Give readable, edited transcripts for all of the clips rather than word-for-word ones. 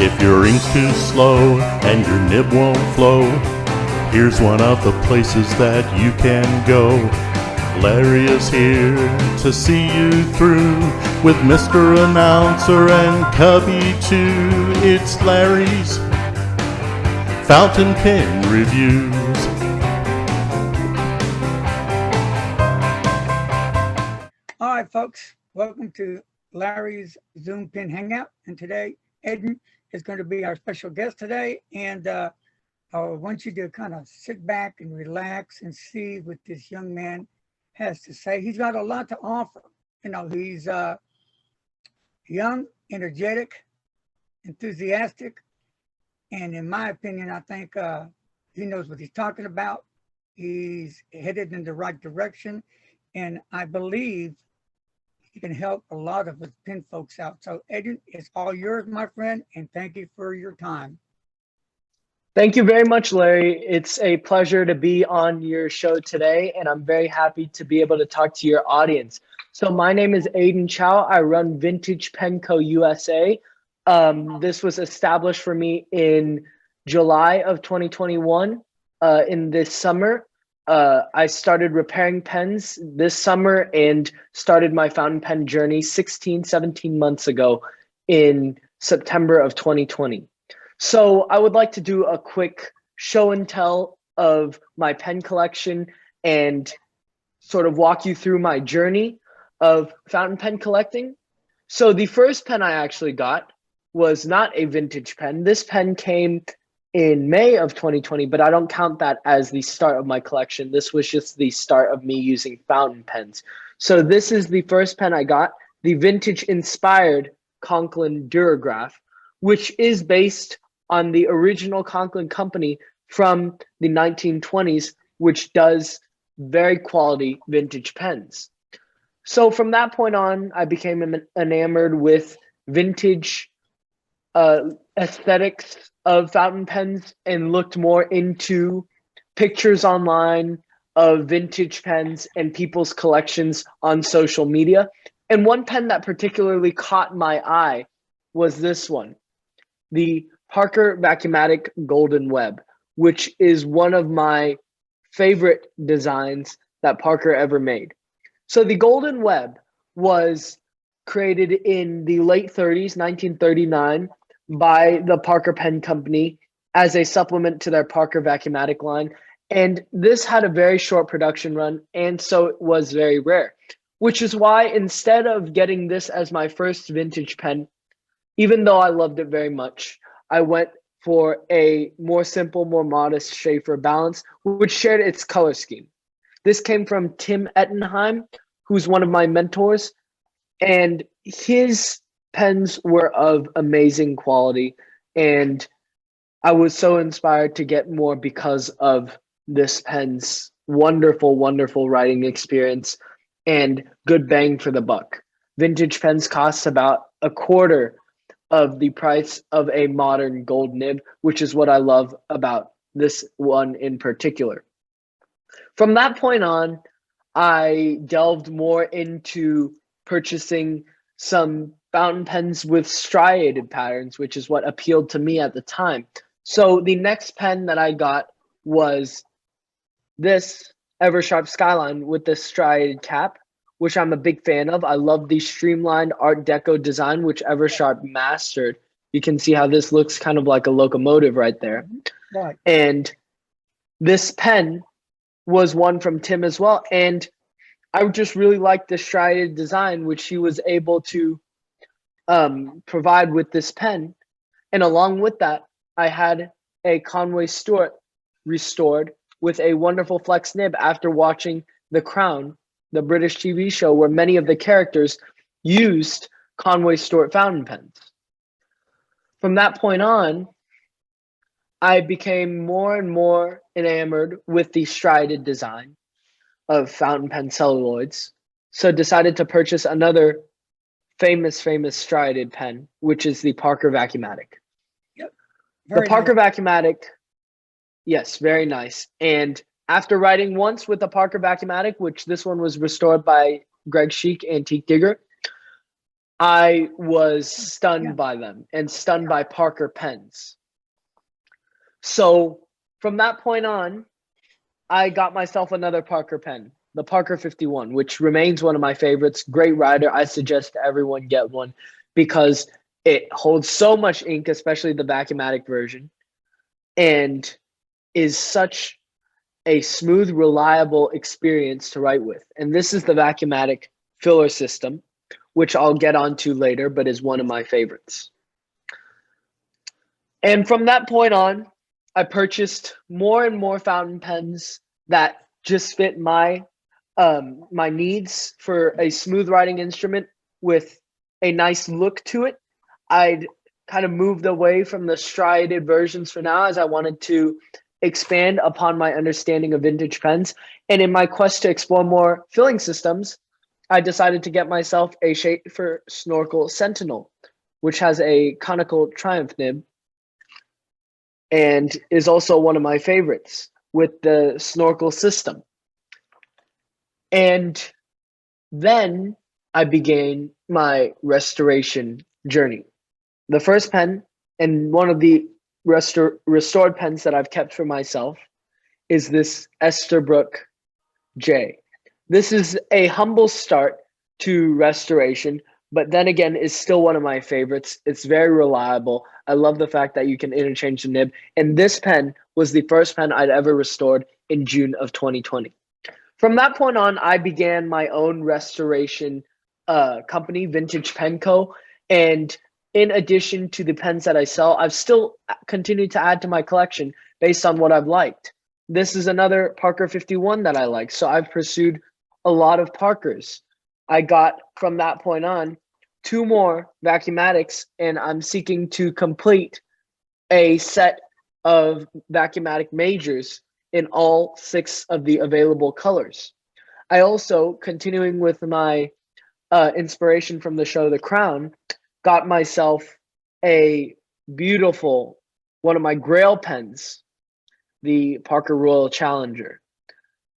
If your ink's too slow and your nib won't flow, here's one of the places that you can go. Larry is here to see you through with Mr. Announcer and Cubby too. It's Larry's Fountain Pen Reviews. All right, folks, welcome to Larry's Zoom Pen Hangout. And today, Eden is going to be our special guest today. And I want you to kind of sit back and relax and see what this young man has to say. He's got a lot to offer. You know, he's young, energetic, enthusiastic. And in my opinion, I think he knows what he's talking about. He's headed in the right direction. And I believe he can help a lot of us pen folks out. So Eden, it's all yours, my friend, and thank you for your time. Thank you very much, Larry. It's a pleasure to be on your show today, and I'm very happy to be able to talk to your audience. So my name is Aiden Chow. I run Vintage Pen Co. USA. This was established for me in July of 2021, in this summer. I started repairing pens this summer and started my fountain pen journey 17 months ago in September of 2020. So I would like to do a quick show and tell of my pen collection and sort of walk you through my journey of fountain pen collecting. So the first pen I actually got was not a vintage pen. This pen came in May of 2020, but I don't count that as the start of my collection. This was just the start of me using fountain pens. So this is the first pen I got, the vintage inspired Conklin Durograph, which is based on the original Conklin company from the 1920s, which does very quality vintage pens. So from that point on, I became enamored with vintage aesthetics of fountain pens and looked more into pictures online of vintage pens and people's collections on social media. And one pen that particularly caught my eye was this one, the Parker Vacuumatic Golden Web, which is one of my favorite designs that Parker ever made. So the Golden Web was created in the late 30s, 1939, by the Parker Pen Company as a supplement to their Parker Vacuumatic line. And this had a very short production run, and so it was very rare, which is why instead of getting this as my first vintage pen, even though I loved it very much, I went for a more simple, more modest Sheaffer Balance, which shared its color scheme. This came from Tim Ettenheim, who's one of my mentors, and his pens were of amazing quality, and I was so inspired to get more because of this pen's wonderful, wonderful writing experience and good bang for the buck. Vintage pens cost about a quarter of the price of a modern gold nib, which is what I love about this one in particular. From that point on, I delved more into purchasing some fountain pens with striated patterns, which is what appealed to me at the time. So the next pen that I got was this Eversharp Skyline with the striated cap, which I'm a big fan of. I love the streamlined Art Deco design, which Eversharp mastered. You can see how this looks kind of like a locomotive right there. Right. And this pen was one from Tim as well. And I just really liked the striated design, which he was able to provide with this pen. And along with that, I had a Conway Stewart restored with a wonderful flex nib after watching The Crown, the British TV show, where many of the characters used Conway Stewart fountain pens. From that point on, I became more and more enamored with the striated design of fountain pen celluloids, so decided to purchase another famous striated pen, which is the Parker Vacuumatic. Yep. The Parker Vacuumatic, yes, very nice. And after writing once with the Parker Vacuumatic, which this one was restored by Greg Sheik, Antique Digger, I was stunned Yeah. by them and stunned by Parker pens. So from that point on, I got myself another Parker pen, the Parker 51, which remains one of my favorites. Great writer. I suggest everyone get one because it holds so much ink, especially the Vacuumatic version, and is such a smooth, reliable experience to write with. And this is the Vacuumatic filler system, which I'll get onto later, but is one of my favorites. And from that point on, I purchased more and more fountain pens that just fit my my needs for a smooth writing instrument with a nice look to it. I'd kind of moved away from the striated versions for now, as I wanted to expand upon my understanding of vintage pens. And in my quest to explore more filling systems, I decided to get myself a Schaefer Snorkel Sentinel, which has a conical Triumph nib and is also one of my favorites with the snorkel system. And then I began my restoration journey. The first pen and one of the restored pens that I've kept for myself is this Esterbrook J. This is a humble start to restoration, but then again is still one of my favorites. It's very reliable. I love the fact that you can interchange the nib. And this pen was the first pen I'd ever restored in June of 2020. From that point on, I began my own restoration company, Vintage Pen Co. And in addition to the pens that I sell, I've still continued to add to my collection based on what I've liked. This is another Parker 51 that I like. So I've pursued a lot of Parkers. I got from that point on 2 more Vacuumatics, and I'm seeking to complete a set of Vacuumatic majors in all 6 of the available colors. I also, continuing with my inspiration from the show The Crown, got myself a beautiful, one of my Grail pens, the Parker Royal Challenger.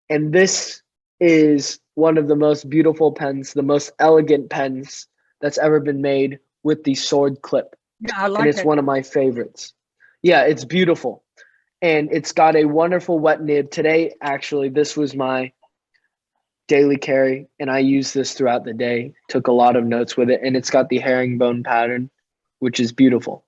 And this is one of the most beautiful pens, the most elegant pens that's ever been made with the sword clip. Yeah, I And like it's that. one of my favorites. Yeah, it's beautiful. And it's got a wonderful wet nib. Today, actually, this was my daily carry, and I used this throughout the day. Took a lot of notes with it, and it's got the herringbone pattern, which is beautiful.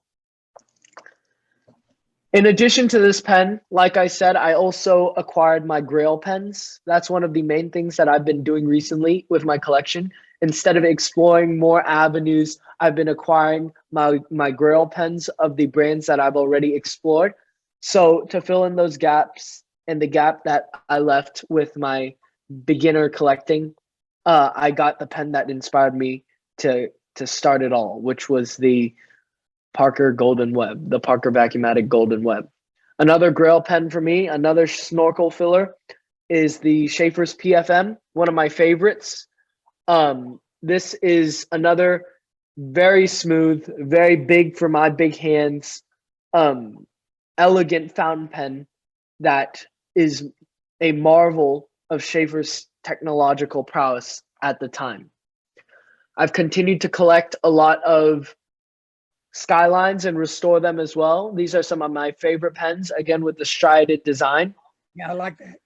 In addition to this pen, like I said, I also acquired my Grail pens. That's one of the main things that I've been doing recently with my collection. Instead of exploring more avenues, I've been acquiring my Grail pens of the brands that I've already explored. So to fill in those gaps and the gap that I left with my beginner collecting, I got the pen that inspired me to start it all, which was the Parker Golden Web, the Parker Vacuumatic Golden Web. Another Grail pen for me, another snorkel filler, is the Schaefer's PFM, one of my favorites. This is another very smooth, very big for my big hands, elegant fountain pen that is a marvel of Schaefer's technological prowess at the time. I've continued to collect a lot of Skylines and restore them as well. These are some of my favorite pens, again with the striated design. Yeah, I like that.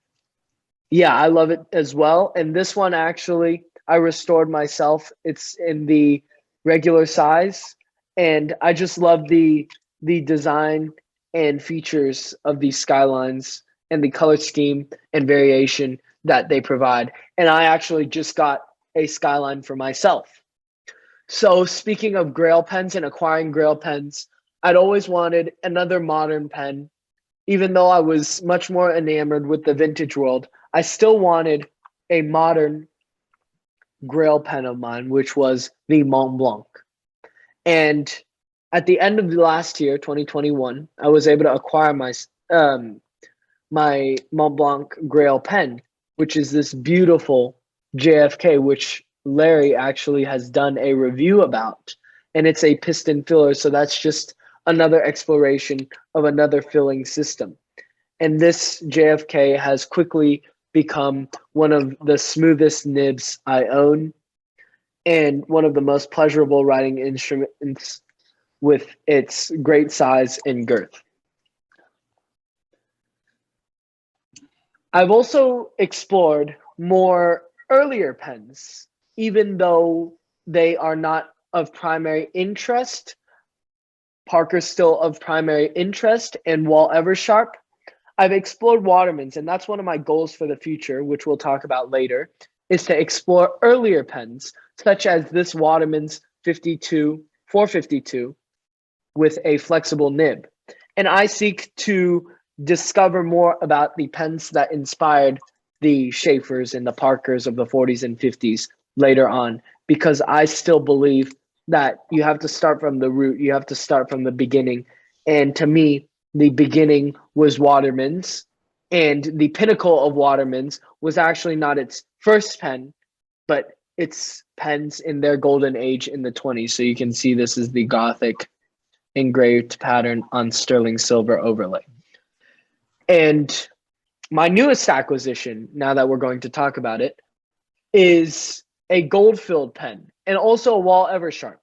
Yeah, I love it as well. And this one actually I restored myself. It's in the regular size, and I just love the design and features of these Skylines and the color scheme and variation that they provide. And I actually just got a Skyline for myself. So speaking of Grail pens and acquiring Grail pens, I'd always wanted another modern pen. Even though I was much more enamored with the vintage world, I still wanted a modern Grail pen of mine, which was the Mont Blanc. And at the end of the last year, 2021, I was able to acquire my Mont Blanc Grail pen, which is this beautiful JFK, which Larry actually has done a review about, and it's a piston filler. So that's just another exploration of another filling system. And this JFK has quickly become one of the smoothest nibs I own. and one of the most pleasurable writing instruments with its great size and girth. I've also explored more earlier pens, even though they are not of primary interest. Parker's still of primary interest, and Wall Eversharp. I've explored Watermans, and that's one of my goals for the future, which we'll talk about later, is to explore earlier pens, such as this Waterman's 452 with a flexible nib. And I seek to discover more about the pens that inspired the Schaefers and the Parkers of the 40s and 50s later on, because I still believe that you have to start from the root, you have to start from the beginning. And to me, the beginning was Waterman's, and the pinnacle of Waterman's was actually not its first pen, but its pens in their golden age in the 20s. So you can see this is the Gothic engraved pattern on sterling silver overlay. And my newest acquisition, now that we're going to talk about it, is a gold-filled pen and also a Wall Eversharp.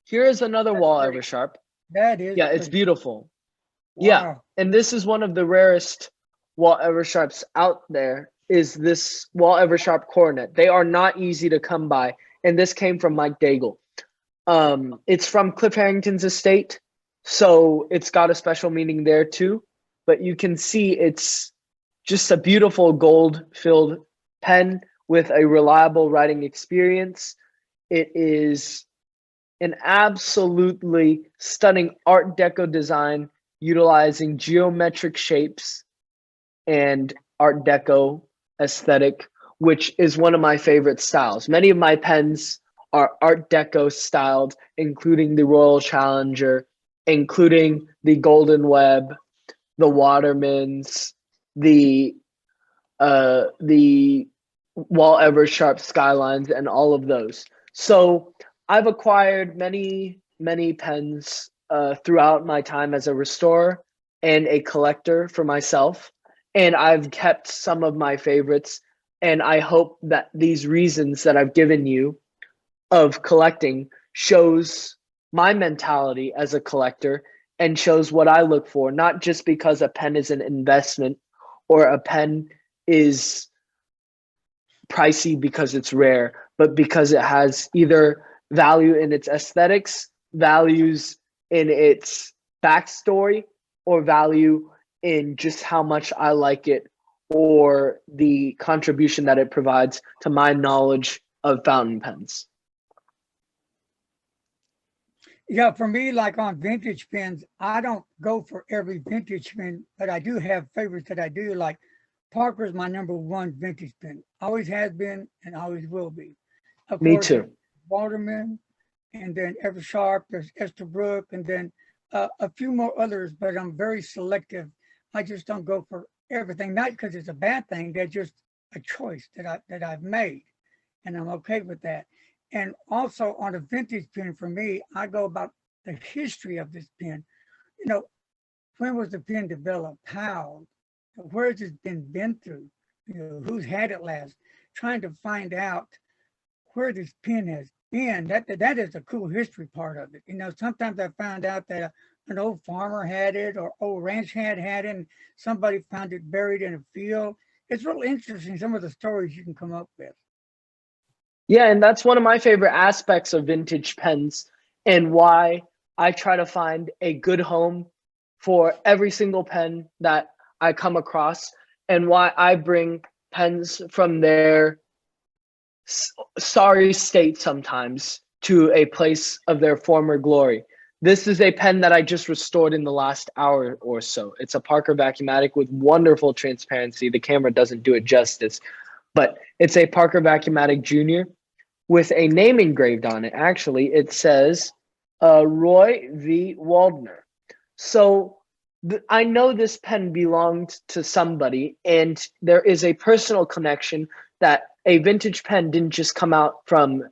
Here is another Wall Eversharp. That is. Yeah, it's beautiful. Wow. Yeah, and this is one of the rarest Wall Eversharps out there, is this Wall Eversharp Coronet. They are not easy to come by, and this came from Mike Daigle. It's from Cliff Harrington's estate, so it's got a special meaning there too. But you can see it's just a beautiful gold-filled pen with a reliable writing experience. It is an absolutely stunning Art Deco design utilizing geometric shapes and Art Deco aesthetic, which is one of my favorite styles. Many of my pens are Art Deco styled, including the Royal Challenger, including the Golden Web, the Watermans, the Wall Eversharp Skylines, and all of those. So I've acquired many pens throughout my time as a restorer and a collector for myself, and I've kept some of my favorites. And I hope that these reasons that I've given you of collecting shows my mentality as a collector and shows what I look for, not just because a pen is an investment or a pen is pricey because it's rare, but because it has either value in its aesthetics, values in its backstory, or value in just how much I like it or the contribution that it provides to my knowledge of fountain pens. Yeah, for me, like on vintage pens, I don't go for every vintage pen, but I do have favorites that I do. Like Parker's my #1 vintage pen. Always has been and always will be. Of Me course, too. Waterman, and then Eversharp, there's Esterbrook, and then a few more others, but I'm very selective. I just don't go for everything, not because it's a bad thing. They're just a choice that I've made, and I'm okay with that. And also on a vintage pen, for me, I go about the history of this pen. You know, when was the pen developed? How? Where has it been through? You know, who's had it last? Trying to find out where this pen has been. That is the cool history part of it. You know, sometimes I found out that an old farmer had it, or old ranch hand had it, and somebody found it buried in a field. It's really interesting, some of the stories you can come up with. Yeah, and that's one of my favorite aspects of vintage pens, and why I try to find a good home for every single pen that I come across, and why I bring pens from their sorry state sometimes to a place of their former glory. This is a pen that I just restored in the last hour or so. It's a Parker Vacuumatic with wonderful transparency. The camera doesn't do it justice, but it's a Parker Vacuumatic Junior with a name engraved on it. Actually, it says Roy V. Waldner. So I know this pen belonged to somebody, and there is a personal connection that a vintage pen didn't just come out from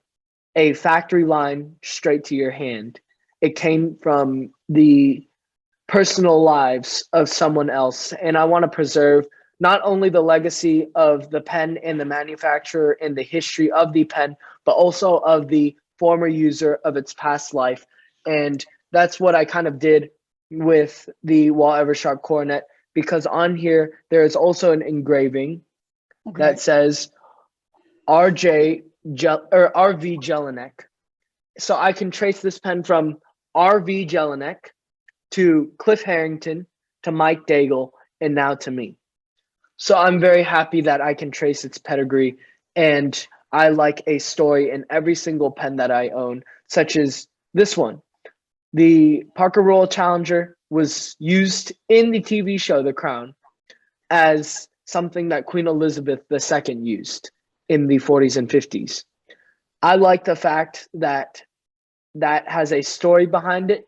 a factory line straight to your hand. It came from the personal lives of someone else, and I want to preserve not only the legacy of the pen and the manufacturer and the history of the pen, but also of the former user of its past life. And that's what I kind of did with the Wall Eversharp Coronet, because on here there is also an engraving Okay. that says RV Jelinek. So I can trace this pen from RV Jelinek to Cliff Harrington to Mike Daigle and now to me. So I'm very happy that I can trace its pedigree, and I like a story in every single pen that I own, such as this one. The Parker Royal Challenger was used in the TV show The Crown as something that Queen Elizabeth II used in the 40s and 50s. I like the fact that that has a story behind it.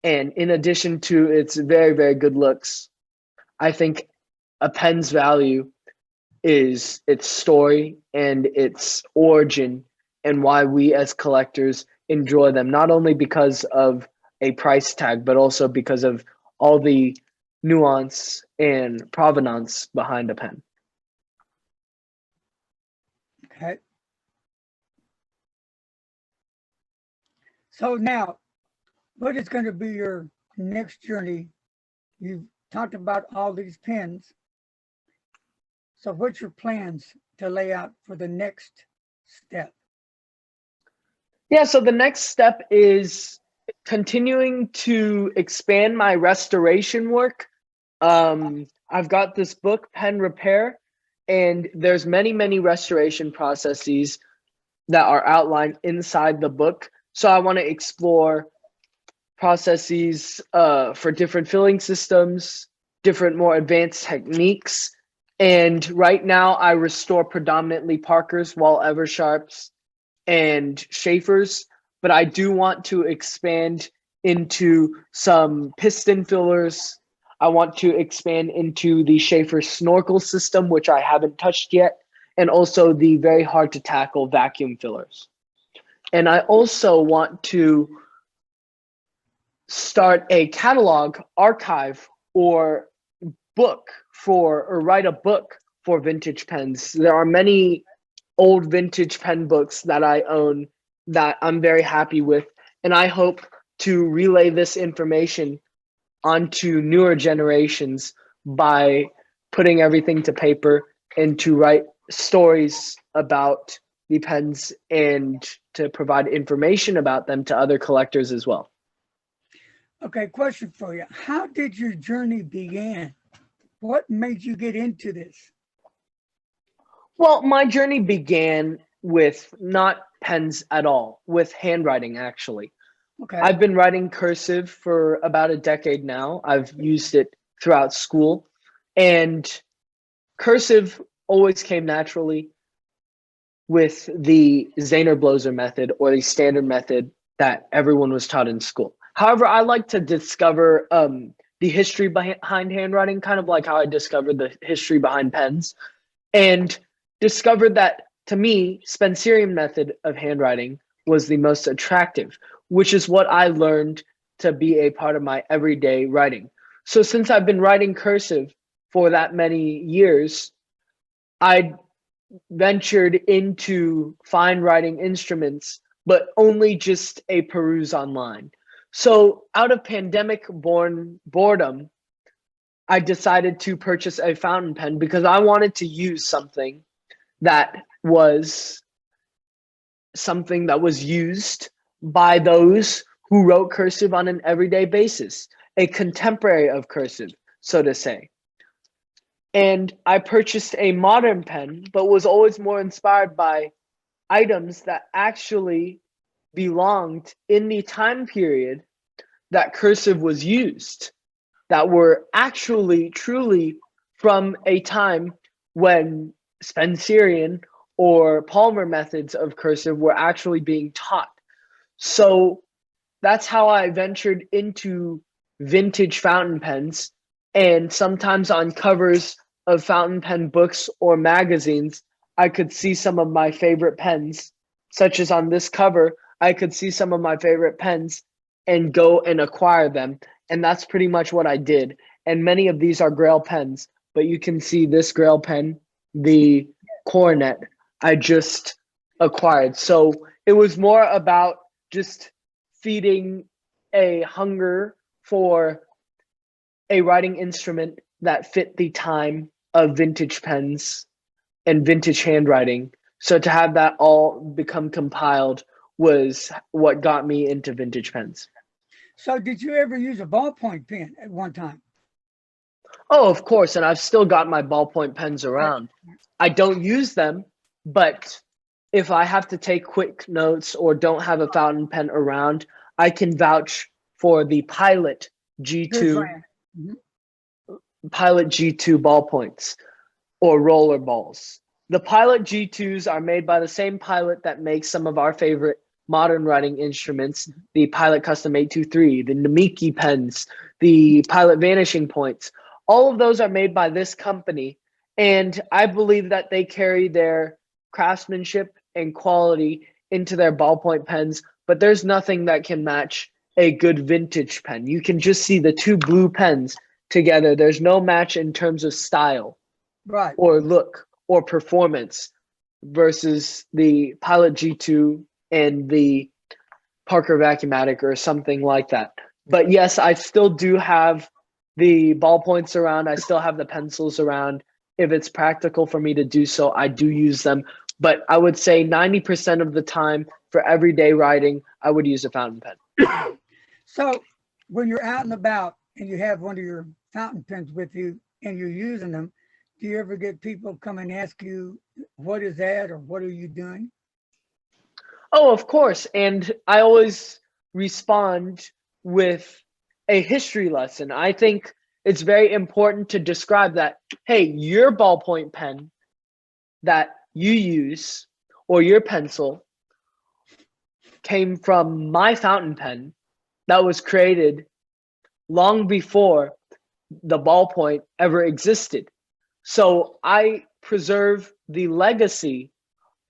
And in addition to its very, very good looks, I think a pen's value is its story and its origin, and why we as collectors enjoy them, not only because of a price tag, but also because of all the nuance and provenance behind a pen. Okay. So now, what is going to be your next journey? You've talked about all these pens. So what's your plans to lay out for the next step? Yeah, so the next step is continuing to expand my restoration work. I've got this book, Pen Repair, and there's many, many restoration processes that are outlined inside the book. So I want to explore processes for different filling systems, different more advanced techniques. And right now I restore predominantly Parkers, Wall Eversharps, and Schaefers, but I do want to expand into some piston fillers. I want to expand into the Schaefer snorkel system, which I haven't touched yet, and also the very hard to tackle vacuum fillers. And I also want to start a catalog, archive, or write a book for vintage pens. There are many old vintage pen books that I own that I'm very happy with, and I hope to relay this information onto newer generations by putting everything to paper and to write stories about the pens and to provide information about them to other collectors as well. Okay, question for you. How did your journey begin? What made you get into this? Well, my journey began with not pens at all, with handwriting, actually. Okay. I've been writing cursive for about a decade now. I've used it throughout school, and cursive always came naturally with the Zehner-Bloser method, or the standard method that everyone was taught in school. However, I like to discover the history behind handwriting, kind of like how I discovered the history behind pens, and discovered that, to me, Spencerian method of handwriting was the most attractive, which is what I learned to be a part of my everyday writing. So since I've been writing cursive for that many years, I ventured into fine writing instruments, but only just a peruse online. So out of pandemic-born boredom, I decided to purchase a fountain pen because I wanted to use something that was used by those who wrote cursive on an everyday basis, a contemporary of cursive, so to say. And I purchased a modern pen, but was always more inspired by items that actually belonged in the time period that cursive was used, that were actually truly from a time when Spencerian or Palmer methods of cursive were actually being taught. So that's how I ventured into vintage fountain pens, and sometimes on covers of fountain pen books or magazines, I could see some of my favorite pens, such as on this cover, I could see some of my favorite pens and go and acquire them. And that's pretty much what I did. And many of these are Grail pens, but you can see this Grail pen, the Coronet, I just acquired. So it was more about just feeding a hunger for a writing instrument that fit the time of vintage pens and vintage handwriting. So to have that all become compiled was what got me into vintage pens. So did you ever use a ballpoint pen at one time? Oh, of course. And I've still got my ballpoint pens around. I don't use them, but if I have to take quick notes or don't have a fountain pen around, I can vouch for the Pilot Good G2, brand. Mhm. Pilot G2 ballpoints or roller balls. The Pilot G2s are made by the same Pilot that makes some of our favorite modern writing instruments, the Pilot Custom 823, the Namiki pens, the Pilot Vanishing Points. All of those are made by this company, and I believe that they carry their craftsmanship and quality into their ballpoint pens, but there's nothing that can match a good vintage pen. You can just see the two blue pens together. There's no match in terms of style Right. or look or performance versus the Pilot G2 and the Parker Vacuumatic or something like that. But yes, I still do have the ballpoints around. I still have the pencils around. If it's practical for me to do so, I do use them. But I would say 90% of the time for everyday writing, I would use a fountain pen. So when you're out and about and you have one of your fountain pens with you and you're using them, do you ever get people come and ask you, what is that or what are you doing? Oh, of course. And I always respond with a history lesson. I think it's very important to describe that, hey, your ballpoint pen that you use or your pencil came from my fountain pen that was created long before the ballpoint ever existed. So I preserve the legacy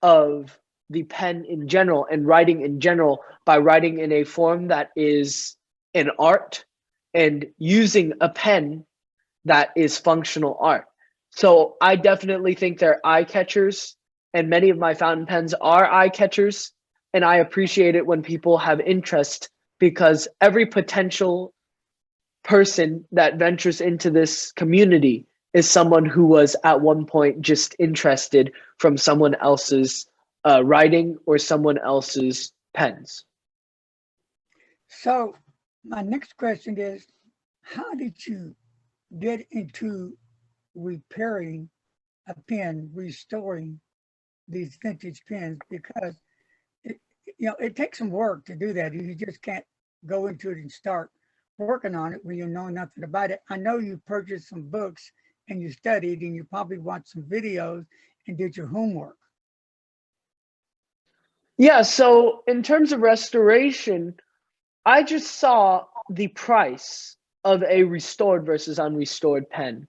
of the pen in general and writing in general by writing in a form that is an art and using a pen that is functional art. So I definitely think they're eye catchers, and many of my fountain pens are eye catchers. And I appreciate it when people have interest, because every potential person that ventures into this community is someone who was at one point just interested from someone else's writing or someone else's pens. So my next question is, how did you get into repairing a pen, restoring these vintage pens? Because it takes some work to do that. You just can't go into it and start working on it when you know nothing about it. I know you purchased some books and you studied and you probably watched some videos and did your homework. Yeah, so in terms of restoration, I just saw the price of a restored versus unrestored pen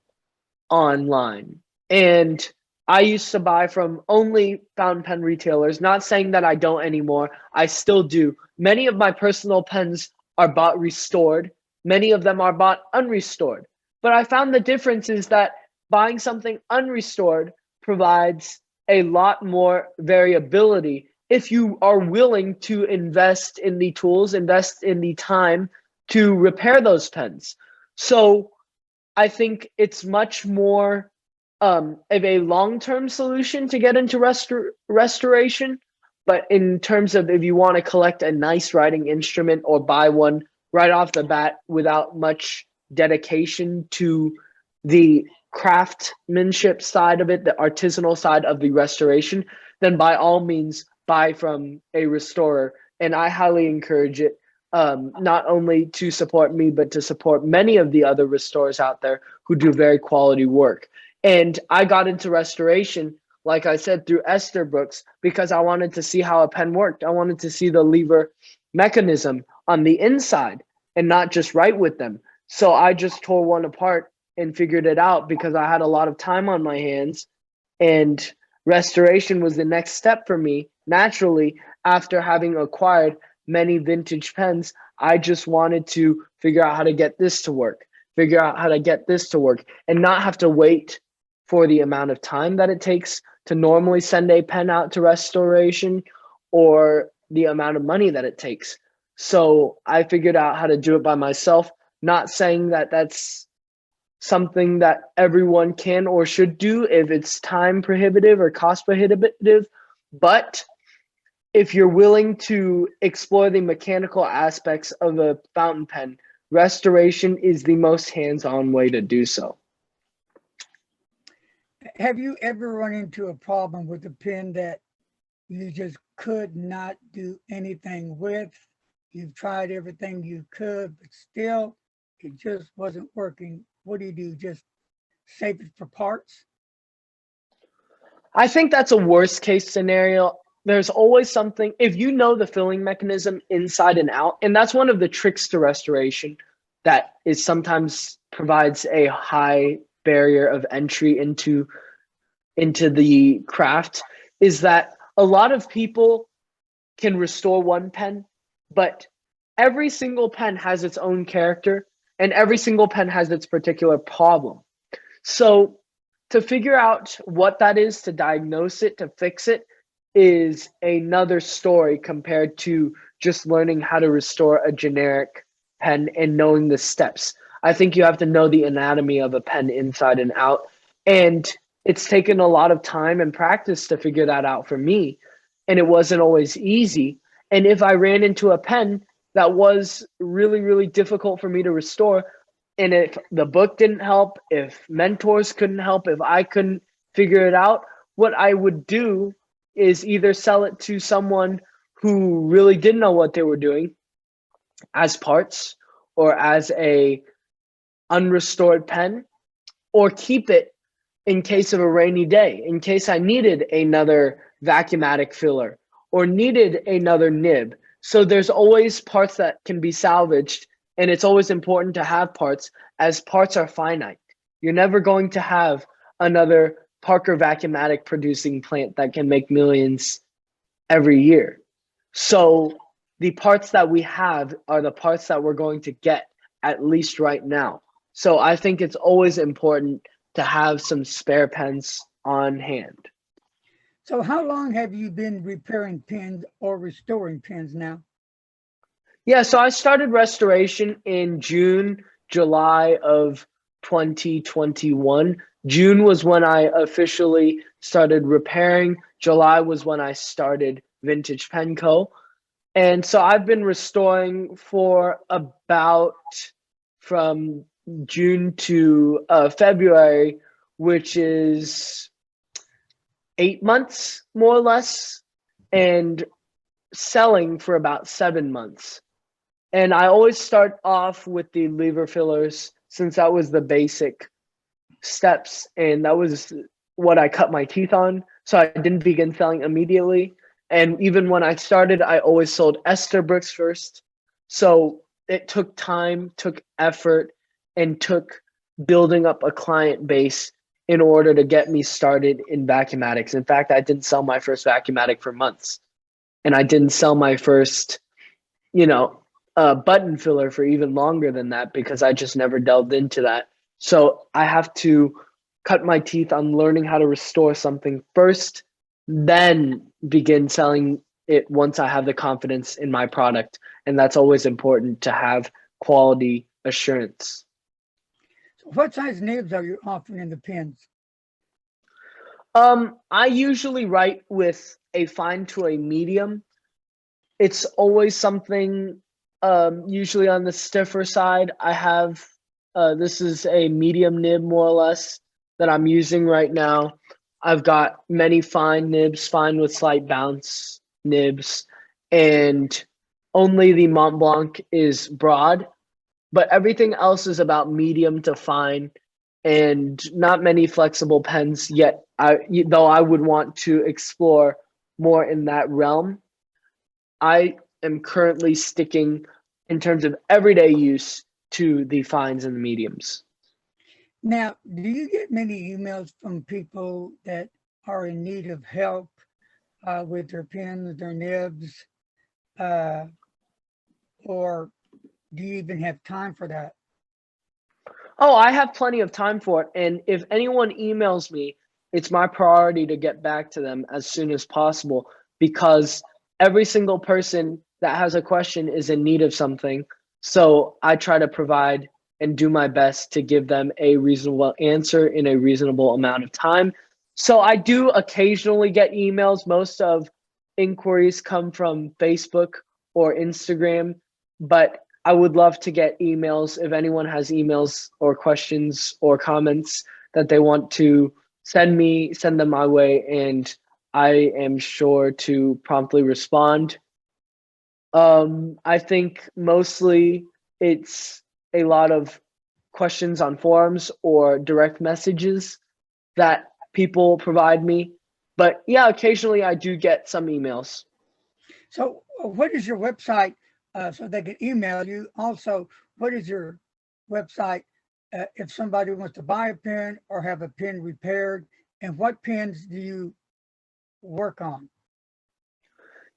online. And I used to buy from only fountain pen retailers, not saying that I don't anymore. I still do. Many of my personal pens are bought restored. Many of them are bought unrestored. But I found the difference is that buying something unrestored provides a lot more variability if you are willing to invest in the tools, invest in the time to repair those pens. So I think it's much more of a long-term solution to get into restoration. But in terms of if you want to collect a nice writing instrument or buy one right off the bat without much dedication to the craftsmanship side of it, the artisanal side of the restoration, then by all means buy from a restorer. And I highly encourage it, not only to support me, but to support many of the other restorers out there who do very quality work. And I got into restoration, like I said, through Esterbrook's because I wanted to see how a pen worked. I wanted to see the lever mechanism on the inside and not just write with them. So I just tore one apart and figured it out because I had a lot of time on my hands, and restoration was the next step for me. Naturally, after having acquired many vintage pens, I just wanted to figure out how to get this to work. figure out how to get this to work, and not have to wait for the amount of time that it takes to normally send a pen out to restoration, or the amount of money that it takes. So I figured out how to do it by myself. Not saying that that's something that everyone can or should do if it's time prohibitive or cost prohibitive, but if you're willing to explore the mechanical aspects of a fountain pen, restoration is the most hands-on way to do so. Have you ever run into a problem with a pen that you just could not do anything with? You've tried everything you could, but still it just wasn't working. What do? Just save it for parts? I think that's a worst case scenario. There's always something, if you know the filling mechanism inside and out, and that's one of the tricks to restoration that is sometimes provides a high barrier of entry into the craft, is that a lot of people can restore one pen, but every single pen has its own character and every single pen has its particular problem. So to figure out what that is, to diagnose it, to fix it, is another story compared to just learning how to restore a generic pen and knowing the steps. I think you have to know the anatomy of a pen inside and out. And it's taken a lot of time and practice to figure that out for me. And it wasn't always easy. And if I ran into a pen that was really, really difficult for me to restore, and if the book didn't help, if mentors couldn't help, if I couldn't figure it out, what I would do is either sell it to someone who really didn't know what they were doing as parts or as a unrestored pen, or keep it in case of a rainy day, in case I needed another vacuumatic filler or needed another nib. So there's always parts that can be salvaged, and it's always important to have parts, as parts are finite. You're never going to have another Parker Vacuumatic producing plant that can make millions every year. So the parts that we have are the parts that we're going to get, at least right now. So I think it's always important to have some spare pens on hand. So how long have you been repairing pens or restoring pens now? Yeah, so I started restoration in June, July of 2021. June was when I officially started repairing. July was when I started Vintage Pen Co. And so I've been restoring for about from June to February, which is 8 months, more or less, and selling for about 7 months. And I always start off with the lever fillers, since that was the basic steps and that was what I cut my teeth on. So I didn't begin selling immediately. And even when I started, I always sold ester bricks first. So it took time, took effort, and took building up a client base in order to get me started in vacuumatics. In fact, I didn't sell my first vacuumatic for months. And I didn't sell my first, button filler for even longer than that, because I just never delved into that. So I have to cut my teeth on learning how to restore something first, then begin selling it once I have the confidence in my product. And that's always important, to have quality assurance. So what size nibs are you offering in the pens? I usually write with a fine to a medium. It's always something, usually on the stiffer side. I have, this is a medium nib more or less that I'm using right now. I've got many fine nibs, fine with slight bounce nibs, and only the Mont Blanc is broad, but everything else is about medium to fine, and not many flexible pens yet. Though I would want to explore more in that realm, I am currently sticking, in terms of everyday use, to the fines and the mediums. Now, do you get many emails from people that are in need of help with their pens, their nibs, or do you even have time for that? Oh, I have plenty of time for it. And if anyone emails me, it's my priority to get back to them as soon as possible because every single person that has a question is in need of something. So I try to provide and do my best to give them a reasonable answer in a reasonable amount of time. So I do occasionally get emails. Most of inquiries come from Facebook or Instagram, but I would love to get emails. If anyone has emails or questions or comments that they want to send them my way, and I am sure to promptly respond. I think mostly it's a lot of questions on forums or direct messages that people provide me. But yeah, occasionally I do get some emails. So what is your website so they can email you? Also, what is your website if somebody wants to buy a pen or have a pen repaired? And what pens do you work on?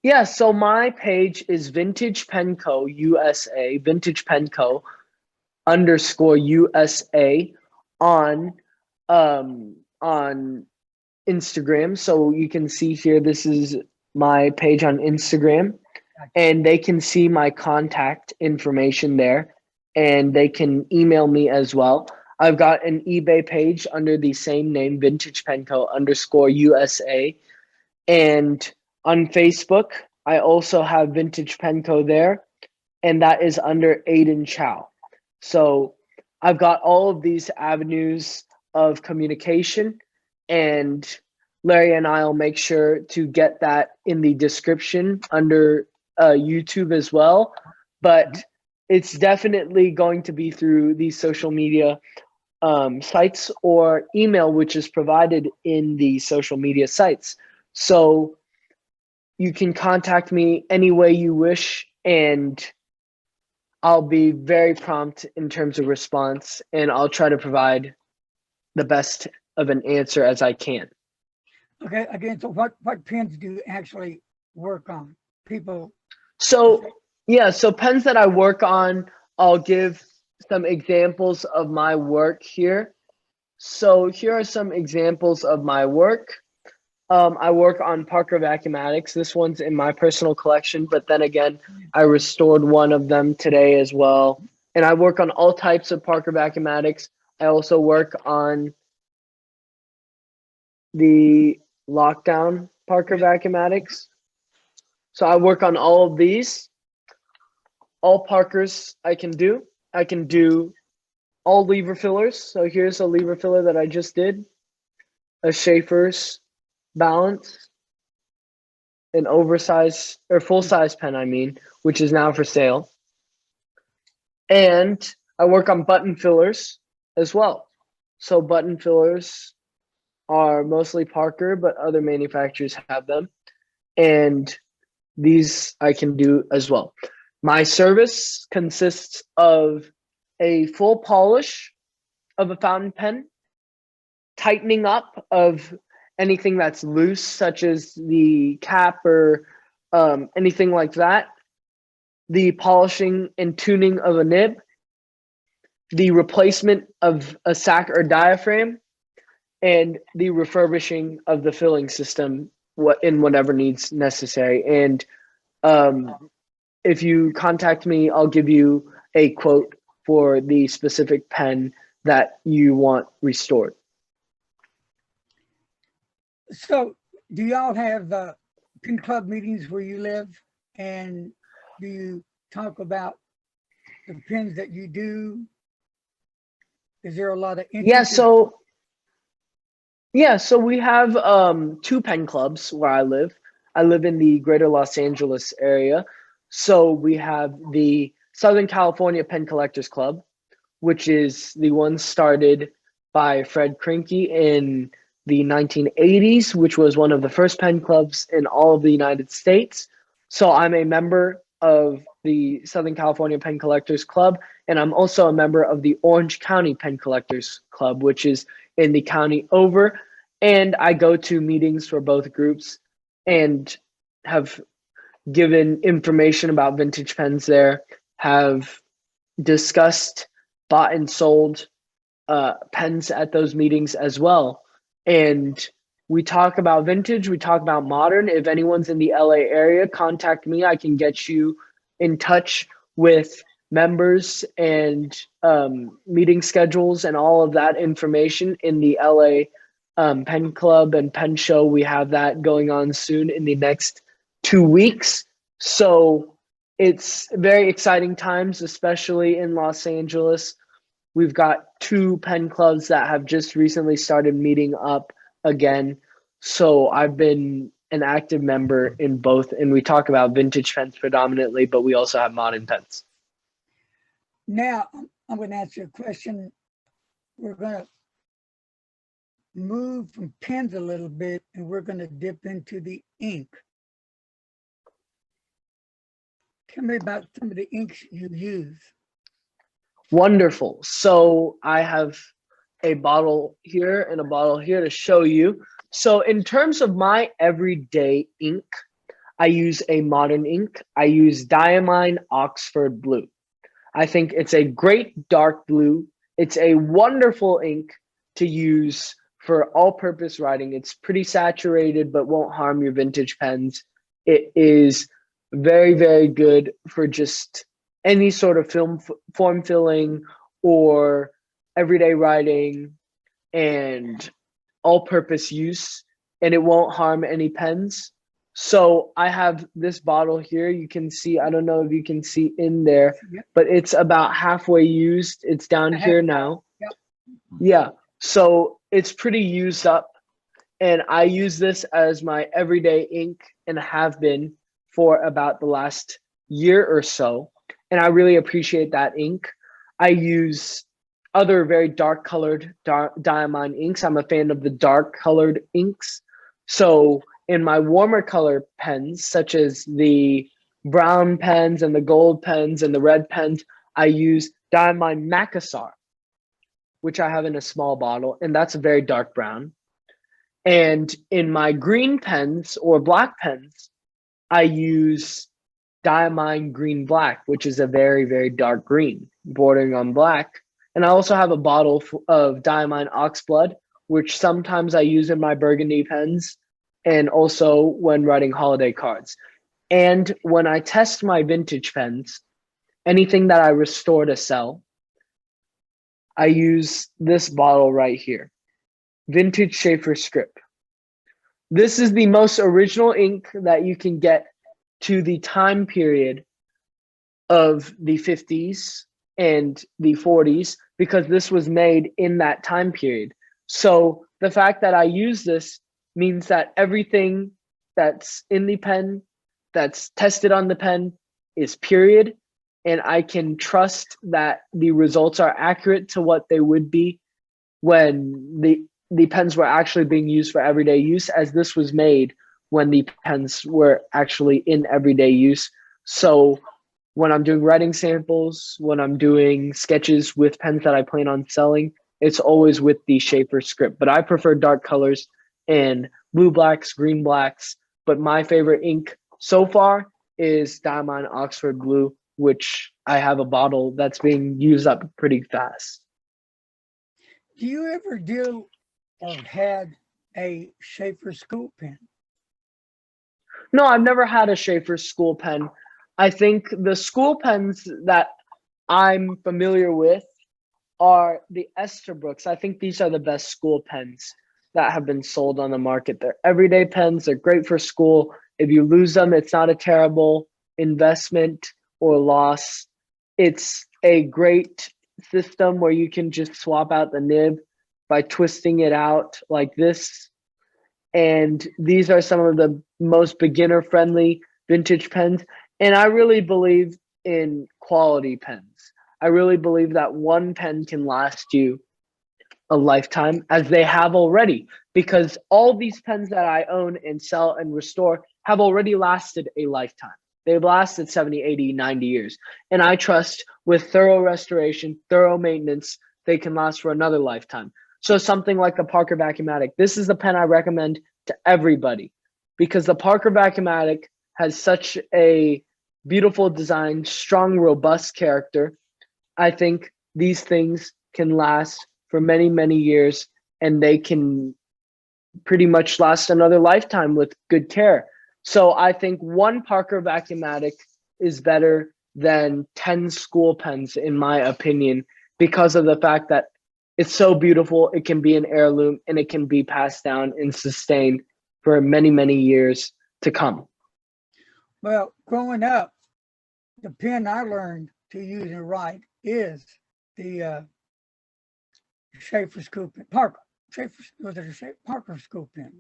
Yeah, so my page is Vintage Penco USA, Vintage Penco underscore USA on on Instagram. So you can see here, this is my page on Instagram, and they can see my contact information there, and they can email me as well. I've got an eBay page under the same name, Vintage Penco underscore USA. And on Facebook, I also have Vintage Penco there, and that is under Aiden Chow. So I've got all of these avenues of communication, and Larry and I'll make sure to get that in the description under YouTube as well. But it's definitely going to be through these social media sites or email, which is provided in the social media sites. So you can contact me any way you wish, and I'll be very prompt in terms of response, and I'll try to provide the best of an answer as I can. Okay, again, so what pens do you actually work on? People. So yeah, so pens that I work on, I'll give some examples of my work here. So here are some examples of my work. I work on Parker Vacuumatics. This one's in my personal collection, but then again, I restored one of them today as well. And I work on all types of Parker Vacuumatics. I also work on the Lockdown Parker Vacuumatics. So I work on all of these. All Parkers I can do. I can do all lever fillers. So here's a lever filler that I just did. A Schaefer's Balance, an oversized or full-size pen, I mean, which is now for sale. And I work on button fillers as well. So button fillers are mostly Parker, but other manufacturers have them. And these I can do as well. My service consists of a full polish of a fountain pen, tightening up of anything that's loose, such as the cap or anything like that, the polishing and tuning of a nib, the replacement of a sack or diaphragm, and the refurbishing of the filling system in whatever needs necessary. And if you contact me, I'll give you a quote for the specific pen that you want restored. So do y'all have pen club meetings where you live? And do you talk about the pens that you do? Is there a lot of interest? So we have 2 pen clubs where I live. I live in the greater Los Angeles area. So we have the Southern California Pen Collectors Club, which is the one started by Fred Krinke in the 1980s, which was one of the first pen clubs in all of the United States. So I'm a member of the Southern California Pen Collectors Club, and I'm also a member of the Orange County Pen Collectors Club, which is in the county over. And I go to meetings for both groups and have given information about vintage pens there, have discussed, bought and sold pens at those meetings as well. And we talk about vintage, we talk about modern. If anyone's in the LA area, contact me. I can get you in touch with members and meeting schedules and all of that information in the LA Pen Club and Pen Show. We have that going on soon in the next 2 weeks. So it's very exciting times, especially in Los Angeles. We've got 2 pen clubs that have just recently started meeting up again. So I've been an active member in both, and we talk about vintage pens predominantly, but we also have modern pens. Now, I'm going to ask you a question. We're going to move from pens a little bit, and we're going to dip into the ink. Tell me about some of the inks you use. Wonderful. So I have a bottle here and a bottle here to show you. So in terms of my everyday ink, I use a modern ink. I use Diamine Oxford Blue. I think it's a great dark blue. It's a wonderful ink to use for all-purpose writing. It's pretty saturated, but won't harm your vintage pens. It is very, very good for just any sort of form filling or everyday writing and all-purpose use, and it won't harm any pens. So I have this bottle here. You can see, I don't know if you can see in there, but it's about halfway used. It's down here now. Yep. Yeah, so it's pretty used up, and I use this as my everyday ink and have been for about the last year or so, and I really appreciate that ink. I use other very dark colored Diamine inks. I'm a fan of the dark colored inks. So in my warmer color pens, such as the brown pens and the gold pens and the red pens, I use Diamine Macassar, which I have in a small bottle, and that's a very dark brown. And in my green pens or black pens, I use Diamine Green Black, which is a very, very dark green, bordering on black. And I also have a bottle of Diamine Oxblood, which sometimes I use in my burgundy pens and also when writing holiday cards. And when I test my vintage pens, anything that I restore to sell, I use this bottle right here, Vintage Schaefer Script. This is the most original ink that you can get to the time period of the 50s and the 40s, because this was made in that time period. So the fact that I use this means that everything that's in the pen, that's tested on the pen, is period, and I can trust that the results are accurate to what they would be when the pens were actually being used for everyday use, as this was made when the pens were actually in everyday use. So when I'm doing writing samples, when I'm doing sketches with pens that I plan on selling, it's always with the Schaefer Script. But I prefer dark colors and blue blacks, green blacks. But my favorite ink so far is Diamine Oxford Blue, which I have a bottle that's being used up pretty fast. Do you ever deal or had a Schaefer school pen? No, I've never had a Schaefer school pen. I think the school pens that I'm familiar with are the Esterbrookes. I think these are the best school pens that have been sold on the market. They're everyday pens. They're great for school. If you lose them, it's not a terrible investment or loss. It's a great system where you can just swap out the nib by twisting it out like this. And these are some of the most beginner-friendly vintage pens. And I really believe in quality pens. I really believe that one pen can last you a lifetime, as they have already, because all these pens that I own and sell and restore have already lasted a lifetime. They've lasted 70, 80, 90 years. And I trust with thorough restoration, thorough maintenance, they can last for another lifetime. So something like the Parker Vacuumatic, this is the pen I recommend to everybody, because the Parker Vacuumatic has such a beautiful design, strong, robust character. I think these things can last for many, many years, and they can pretty much last another lifetime with good care. So I think one Parker Vacuumatic is better than 10 school pens, in my opinion, because of the fact that it's so beautiful, it can be an heirloom, and it can be passed down and sustained for many, many years to come. Well, growing up, the pen I learned to use and write is the Schaefer school pen. Parker. Schaefer, was it a Parker school pen?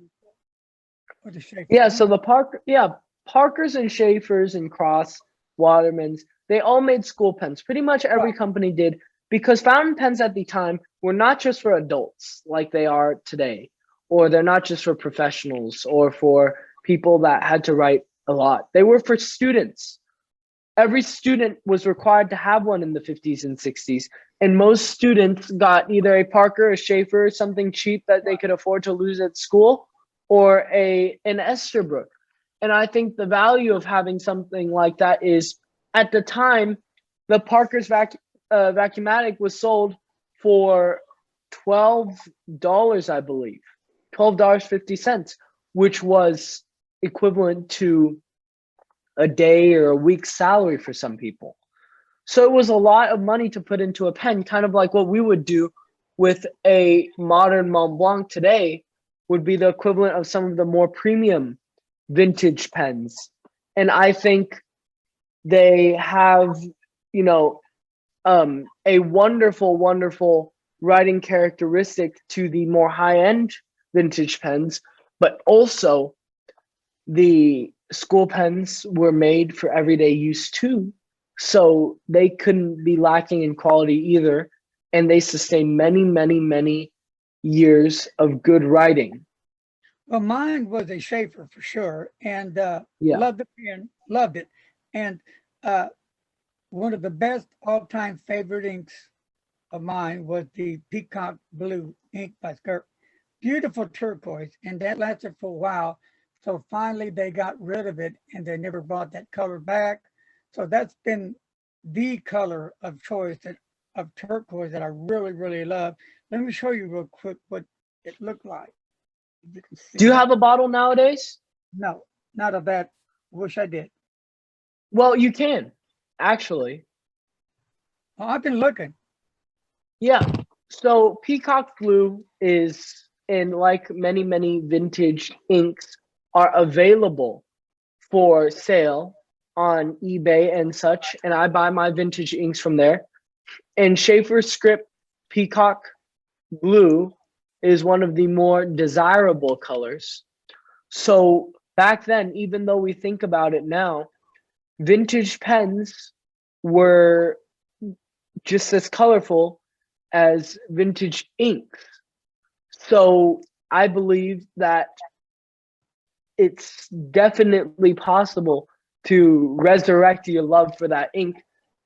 Or the Schaefer? Yeah, so the Parkers and Schaefers and Cross, Watermans, they all made school pens. Pretty much every company did, because fountain pens at the time were not just for adults like they are today, or they're not just for professionals or for people that had to write a lot. They were for students. Every student was required to have one in the 50s and 60s. And most students got either a Parker, a Schaefer, something cheap that they could afford to lose at school, or an Esterbrook. And I think the value of having something like that is, at the time, the Parker's Vacuumatic was sold for $12, I believe, $12.50, which was equivalent to a day or a week's salary for some people. So it was a lot of money to put into a pen, kind of like what we would do with a modern Mont Blanc today would be the equivalent of some of the more premium vintage pens. And I think they have, you know, a wonderful, wonderful writing characteristic to the more high-end vintage pens, but also the school pens were made for everyday use too. So they couldn't be lacking in quality either. And they sustained many, many, many years of good writing. Well, mine was a Schaefer for sure, and Yeah. loved the pen, loved it. And one of the best all-time favorite inks of mine was the Peacock Blue ink by Skirp. Beautiful turquoise, and that lasted for a while. So finally they got rid of it, and they never brought that color back. So that's been the color of choice of turquoise that I really, really love. Let me show you real quick what it looked like. You can see Do you that. have a bottle nowadays? No, not of that. Wish I did. Well, you can, actually. Oh, I've been looking. Yeah. So Peacock Blue is, and like many, many vintage inks, are available for sale on eBay and such. And I buy my vintage inks from there. And Schaefer Script Peacock Blue is one of the more desirable colors. So back then, even though we think about it now, vintage pens were just as colorful as vintage inks. So I believe that it's definitely possible to resurrect your love for that ink,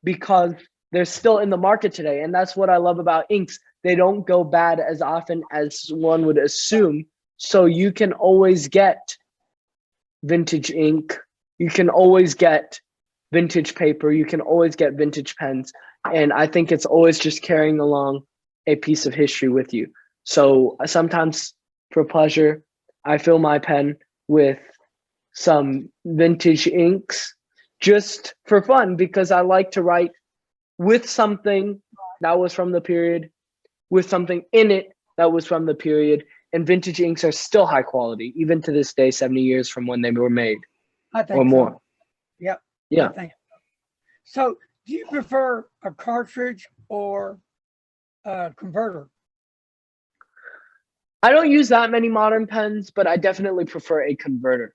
because they're still in the market today. And that's what I love about inks. They don't go bad as often as one would assume. So you can always get vintage ink. You can always get vintage paper. You can always get vintage pens. And I think it's always just carrying along a piece of history with you. So sometimes for pleasure, I fill my pen with some vintage inks just for fun, because I like to write with something that was from the period, with something in it that was from the period. And vintage inks are still high quality, even to this day, 70 years from when they were made, I think or more. so. Yep. Yeah. I think so. Do you prefer a cartridge or a converter? I don't use that many modern pens, but I definitely prefer a converter.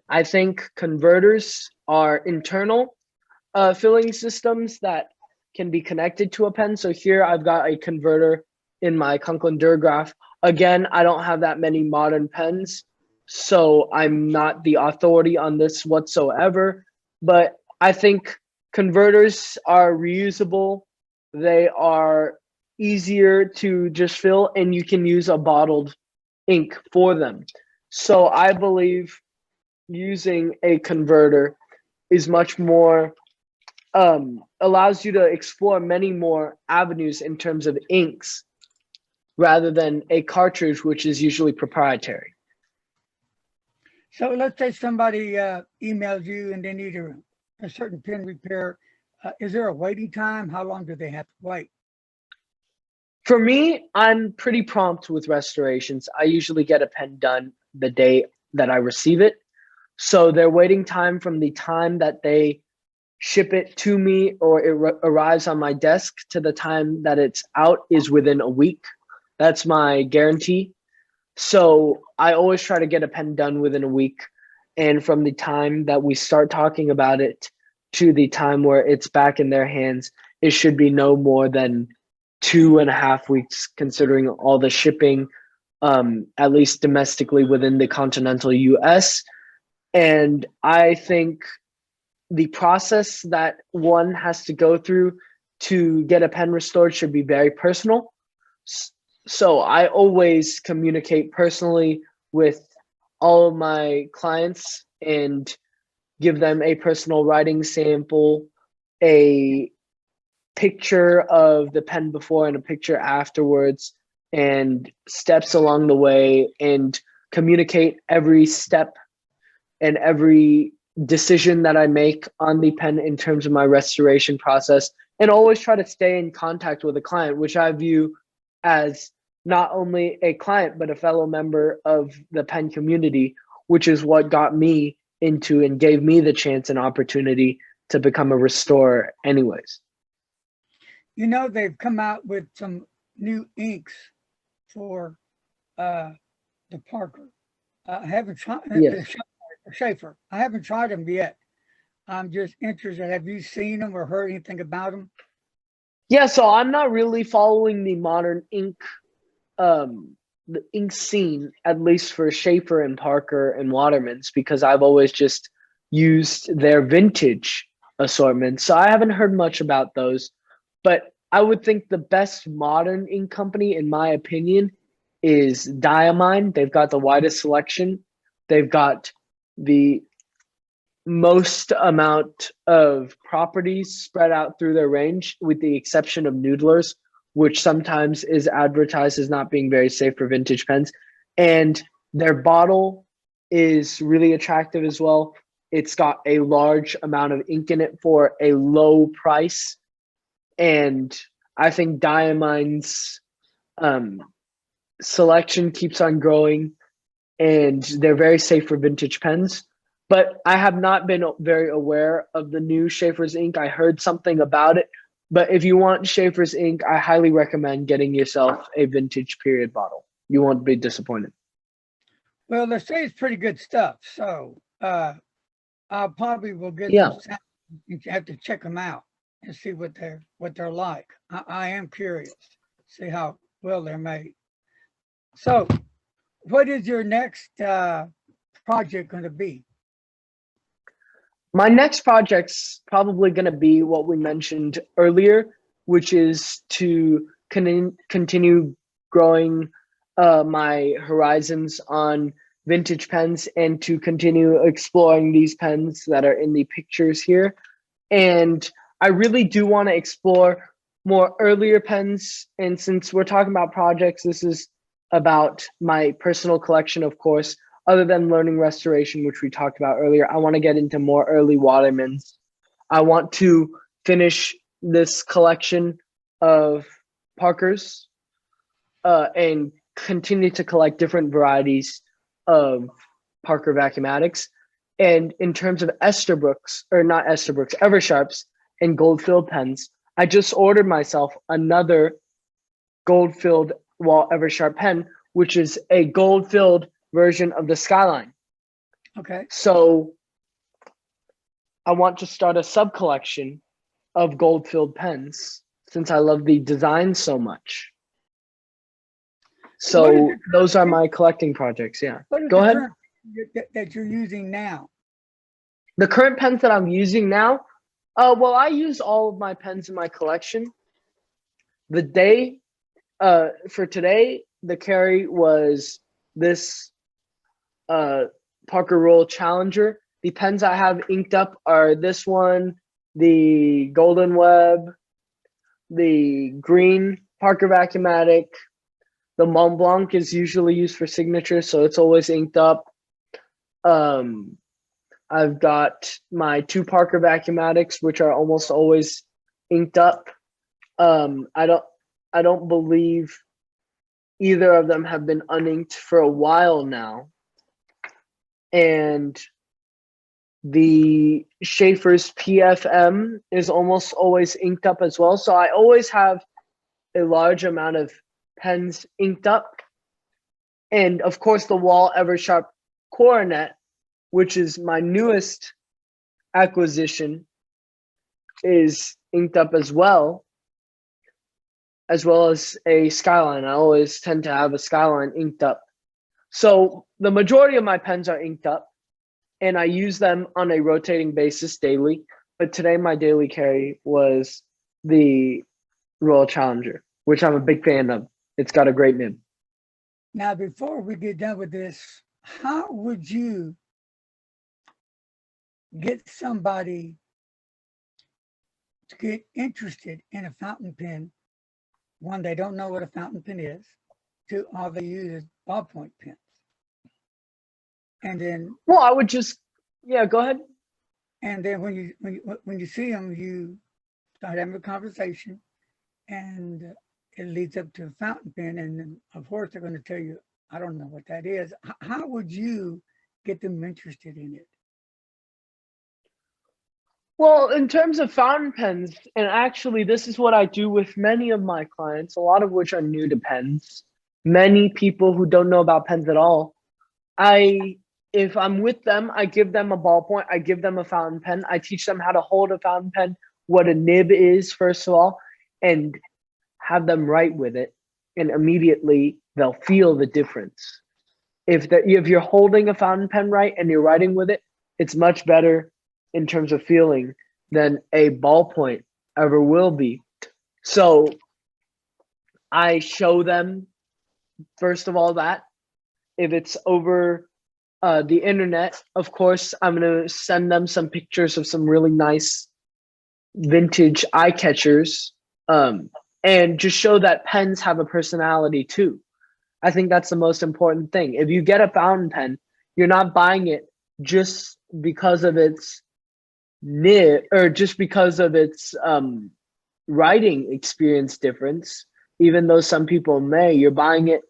I think converters are internal filling systems that can be connected to a pen. So here I've got a converter in my Conklin Durgraph. Again, I don't have that many modern pens, so I'm not the authority on this whatsoever, but I think converters are reusable. They are easier to just fill, and you can use a bottled ink for them. So I believe using a converter is much more, allows you to explore many more avenues in terms of inks rather than a cartridge, which is usually proprietary. So let's say somebody emails you and they need a certain pen repair. Is there a waiting time? How long do they have to wait? For me, I'm pretty prompt with restorations. I usually get a pen done the day that I receive it. So their waiting time from the time that they ship it to me or it arrives on my desk to the time that it's out is within a week. That's my guarantee. So I always try to get a pen done within a week. And from the time that we start talking about it to the time where it's back in their hands, it should be no more than 2.5 weeks, considering all the shipping, at least domestically within the continental US. And I think the process that one has to go through to get a pen restored should be very personal. So I always communicate personally with all of my clients and give them a personal writing sample, a picture of the pen before and a picture afterwards, and steps along the way, and communicate every step and every decision that I make on the pen in terms of my restoration process, and always try to stay in contact with the client, which I view as not only a client, but a fellow member of the pen community, which is what got me into and gave me the chance and opportunity to become a restorer anyways. You know, they've come out with some new inks for the Parker. I haven't tried Yes. the Schaefer. I haven't tried them yet. I'm just interested. Have you seen them or heard anything about them? Yeah, so I'm not really following the modern ink, the ink scene, at least for Schaefer and Parker and Waterman's, because I've always just used their vintage assortment. So I haven't heard much about those. But I would think the best modern ink company, in my opinion, is Diamine. They've got the widest selection. They've got the most amount of properties spread out through their range, with the exception of Noodlers, which sometimes is advertised as not being very safe for vintage pens. And their bottle is really attractive as well. It's got a large amount of ink in it for a low price. And I think Diamine's selection keeps on growing, and they're very safe for vintage pens. But I have not been very aware of the new Schaefer's ink. I heard something about it. But if you want Schaefer's ink, I highly recommend getting yourself a vintage period bottle. You won't be disappointed. Well, they say it's pretty good stuff. So I probably will get Yeah. some samples. You have to check them out and see what they're like. I am curious, see how well they're made. So what is your next project going to be? My next project's probably going to be what we mentioned earlier, which is to continue growing my horizons on vintage pens and to continue exploring these pens that are in the pictures here. And I really do want to explore more earlier pens. And since we're talking about projects, this is about my personal collection, of course. Other than learning restoration, which we talked about earlier, I want to get into more early Watermans. I want to finish this collection of Parkers and continue to collect different varieties of Parker Vacuumatics. And in terms of Esterbrook's, or not Esterbrook's, Eversharps and gold-filled pens, I just ordered myself another gold-filled Wall Eversharp pen, which is a gold-filled version of the Skyline. Okay. So I want to start a sub collection of gold-filled pens since I love the design so much. So those are my collecting projects. Yeah. Go ahead. That you're using now. The current pens that I'm using now, well, I use all of my pens in my collection. The day for today, the carry was this Parker Roll Challenger. The pens I have inked up are this one, the Golden Web, the green Parker Vacuumatic, The Mont Blanc is usually used for signature, so it's always inked up. I've got my two Parker Vacuumatics, which are almost always inked up. I don't believe either of them have been uninked for a while now. And the Schaefer's PFM is almost always inked up as well. So I always have a large amount of pens inked up. And of course, the Wahl Eversharp Coronet, which is my newest acquisition, is inked up as well as a Skyline. I always tend to have a Skyline inked up. So the majority of my pens are inked up, and I use them on a rotating basis daily. But today my daily carry was the Royal Challenger, which I'm a big fan of. It's got a great nib. Now, before we get done with this, how would you get somebody to get interested in a fountain pen? One, they don't know what a fountain pen is. Two, all they use is ballpoint pens. And then, well, I would just, yeah, go ahead. And then when you see them, you start having a conversation, and it leads up to a fountain pen. And then, of course, they're going to tell you, I don't know what that is. How would you get them interested in it? Well, in terms of fountain pens, and actually this is what I do with many of my clients, a lot of which are new to pens, many people who don't know about pens at all. If I'm with them, I give them a ballpoint, I give them a fountain pen, I teach them how to hold a fountain pen, what a nib is, first of all, and have them write with it, and immediately they'll feel the difference. If you're holding a fountain pen right and you're writing with it, it's much better in terms of feeling than a ballpoint ever will be. So I show them, first of all, that if it's over the internet, of course, I'm going to send them some pictures of some really nice vintage eye catchers, and just show that pens have a personality too. I think that's the most important thing. If you get a fountain pen, you're not buying it just because of its nib or just because of its writing experience difference, even though some people may. You're buying it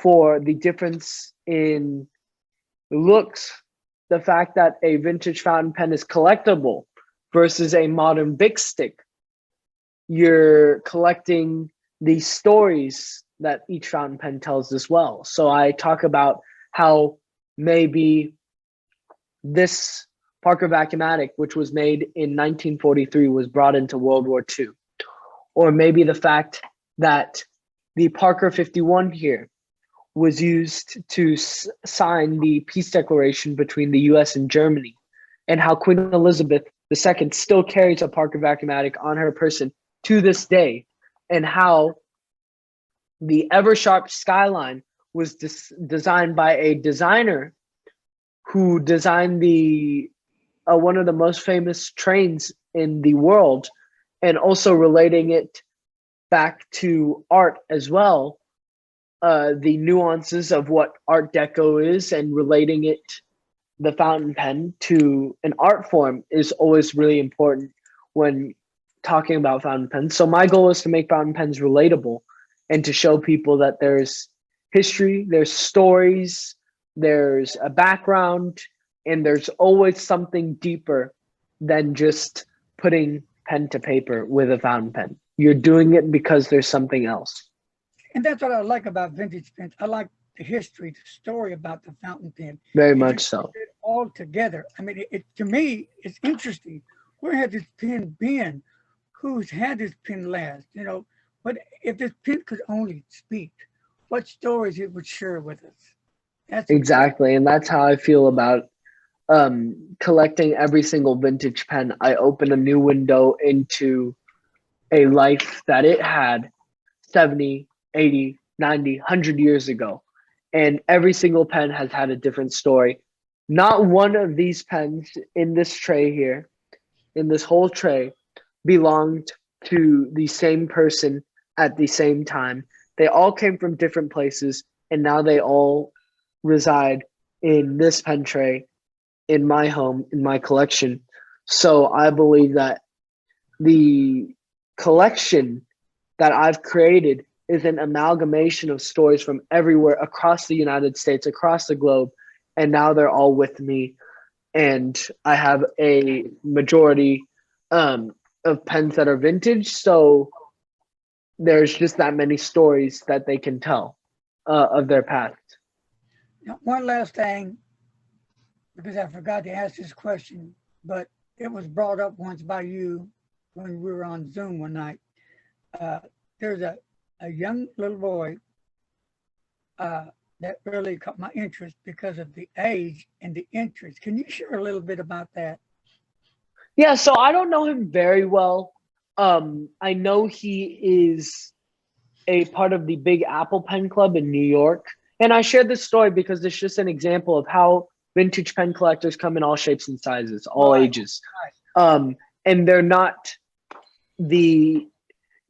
for the difference in looks, the fact that a vintage fountain pen is collectible versus a modern Bic stick. You're collecting the stories that each fountain pen tells as well. So I talk about how maybe this Parker Vacuumatic, which was made in 1943, was brought into World War II. Or maybe the fact that the Parker 51 here was used to sign the peace declaration between the US and Germany, and how Queen Elizabeth II still carries a Parker Vacuumatic on her person to this day, and how the Eversharp Skyline was designed by a designer who designed the one of the most famous trains in the world, and also relating it back to art as well, the nuances of what Art Deco is, and relating it, the fountain pen, to an art form is always really important when talking about fountain pens. So my goal is to make fountain pens relatable and to show people that there's history, there's stories, there's a background, and there's always something deeper than just putting pen to paper with a fountain pen. You're doing it because there's something else. And that's what I like about vintage pens. I like the history, the story about the fountain pen. Very much so. It all together. I mean, it to me, it's interesting. Where has this pen been? Who's had this pen last? You know, but if this pen could only speak, what stories it would share with us. That's exactly. And that's how I feel about collecting every single vintage pen. I open a new window into a life that it had 70, 80, 90, 100 years ago. And every single pen has had a different story. Not one of these pens in this tray here, in this whole tray, belonged to the same person at the same time. They all came from different places, and now they all reside in this pen tray, in my home, in my collection. So I believe that the collection that I've created is an amalgamation of stories from everywhere across the United States, across the globe, and now they're all with me. And I have a majority of pens that are vintage, so there's just that many stories that they can tell of their past. Now, one last thing, because I forgot to ask this question, but it was brought up once by you when we were on Zoom one night. There's a young little boy that really caught my interest because of the age and the interest. Can you share a little bit about that? Yeah, so I don't know him very well. I know he is a part of the Big Apple Pen Club in New York. And I shared this story because it's just an example of how vintage pen collectors come in all shapes and sizes, all ages. And they're not the,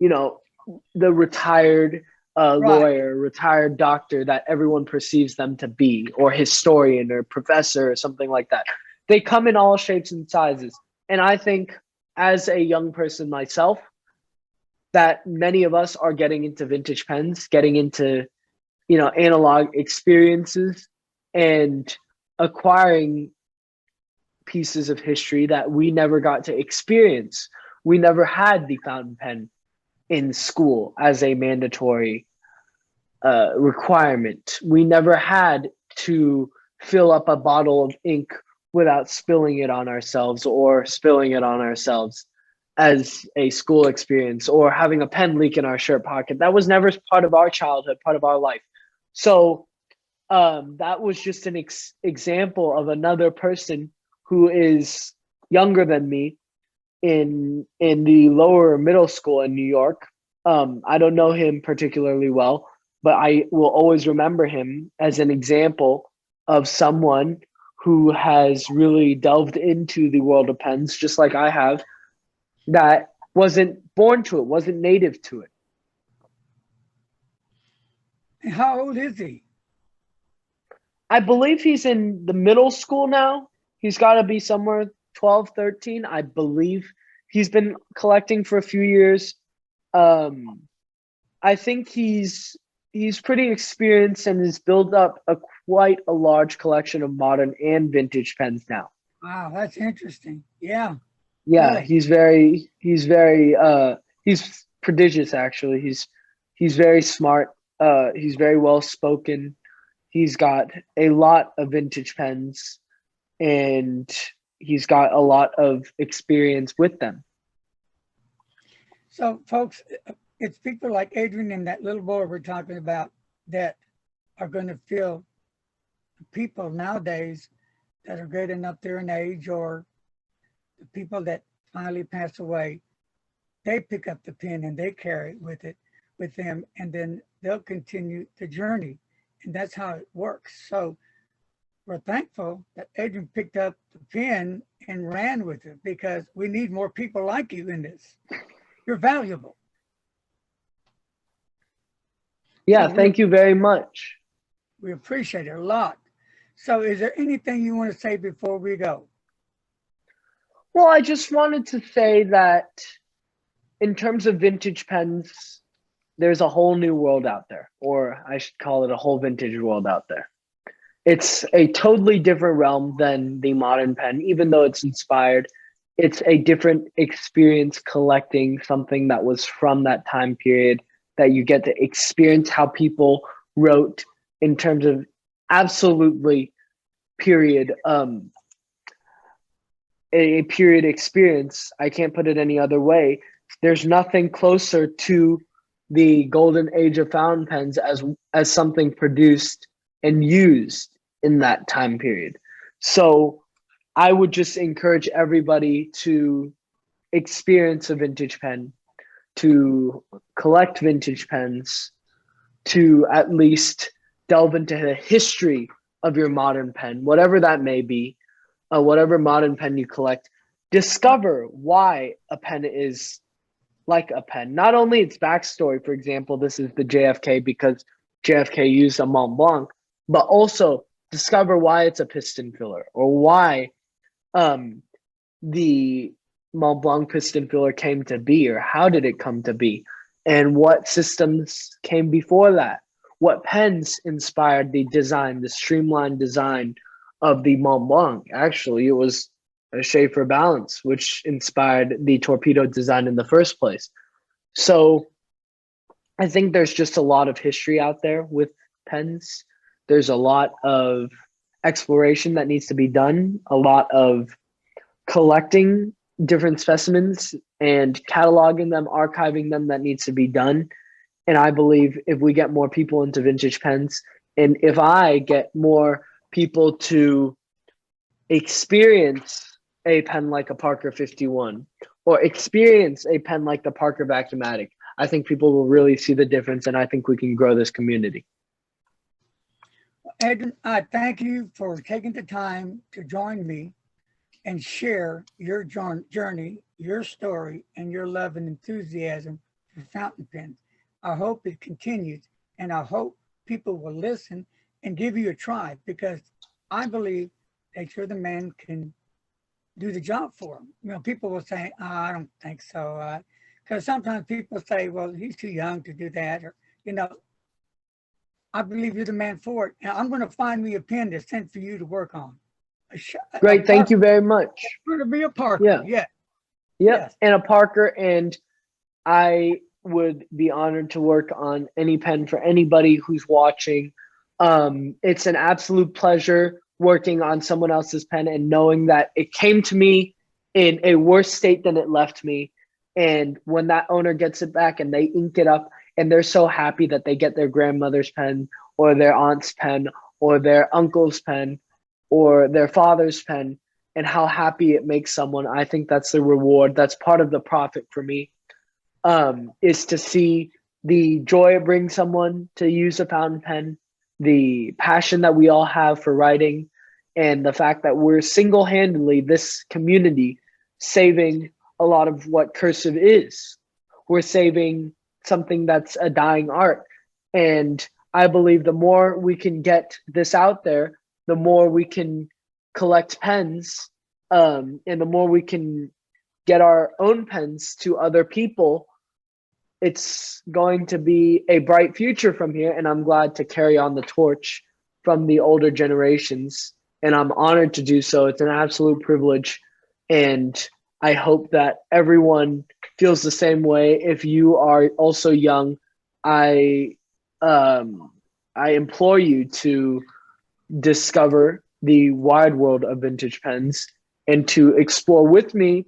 the retired lawyer, retired doctor that everyone perceives them to be, or historian or professor or something like that. They come in all shapes and sizes. And I think as a young person myself, that many of us are getting into vintage pens, getting into, analog experiences and acquiring pieces of history that we never got to experience. We never had the fountain pen in school as a mandatory requirement. We never had to fill up a bottle of ink without spilling it on ourselves, or spilling it on ourselves as a school experience, or having a pen leak in our shirt pocket. That was never part of our childhood, part of our life. So that was just an example of another person who is younger than me in the lower middle school in New York. I don't know him particularly well, but I will always remember him as an example of someone who has really delved into the world of pens, just like I have, that wasn't born to it, wasn't native to it. And how old is he? I believe he's in the middle school now. He's got to be somewhere 12, 13, I believe. He's been collecting for a few years. I think he's pretty experienced and has built up quite a large collection of modern and vintage pens now. Wow, that's interesting. Yeah. Yeah, really. He's prodigious actually. He's very smart. He's very well spoken. He's got a lot of vintage pens and he's got a lot of experience with them. So folks, it's people like Adrian and that little boy we're talking about that are going to feel people nowadays that are getting up there in age, or the people that finally pass away, they pick up the pen and they carry it with them, and then they'll continue the journey. And that's how it works. So we're thankful that Adrian picked up the pen and ran with it, because we need more people like you in this. You're valuable. Yeah, thank you very much. We appreciate it a lot. So is there anything you want to say before we go? Well, I just wanted to say that in terms of vintage pens, there's a whole new world out there, or I should call it a whole vintage world out there. It's a totally different realm than the modern pen, even though it's inspired. It's a different experience collecting something that was from that time period, that you get to experience how people wrote in terms of absolutely period, a period experience. I can't put it any other way. There's nothing closer to the golden age of fountain pens as something produced and used in that time period. So I would just encourage everybody to experience a vintage pen, to collect vintage pens, to at least delve into the history of your modern pen, whatever that may be, whatever modern pen you collect. Discover why a pen is like a pen. Not only its backstory, for example, this is the JFK because JFK used a Mont Blanc, but also discover why it's a piston filler or why um, the Mont Blanc piston filler came to be, or how did it come to be, and what systems came before that. What pens inspired the design, the streamlined design of the Mont Blanc? Actually, it was a Schaefer balance, which inspired the torpedo design in the first place. So I think there's just a lot of history out there with pens. There's a lot of exploration that needs to be done, a lot of collecting different specimens and cataloging them, archiving them that needs to be done. And I believe if we get more people into vintage pens, and if I get more people to experience a pen like a Parker 51 or experience a pen like the Parker Vacuumatic, I think people will really see the difference, and I think we can grow this community. Edwin, I thank you for taking the time to join me and share your journey, your story, and your love and enthusiasm for fountain pens. I hope it continues, and I hope people will listen and give you a try, because I believe that you're the man can do the job for them. You know, people will say, oh, I don't think so. Because sometimes people say, well, he's too young to do that. Or, you know, I believe you're the man for it. And I'm going to find me a pen that's sent for you to work on. Great. Thank you very much. It's going to be a Parker. Yeah. Yeah. Yep. Yes. And a Parker. And I would be honored to work on any pen for anybody who's watching. It's an absolute pleasure working on someone else's pen and knowing that it came to me in a worse state than it left me. And when that owner gets it back and they ink it up and they're so happy that they get their grandmother's pen or their aunt's pen or their uncle's pen or their father's pen, and how happy it makes someone, I think that's the reward. That's part of the profit for me, is to see the joy it brings someone to use a fountain pen, the passion that we all have for writing, and the fact that we're single-handedly, this community, saving a lot of what cursive is. We're saving something that's a dying art. And I believe the more we can get this out there, the more we can collect pens, and the more we can get our own pens to other people, it's going to be a bright future from here. And I'm glad to carry on the torch from the older generations. And I'm honored to do so. It's an absolute privilege. And I hope that everyone feels the same way. If you are also young, I implore you to discover the wide world of vintage pens and to explore with me.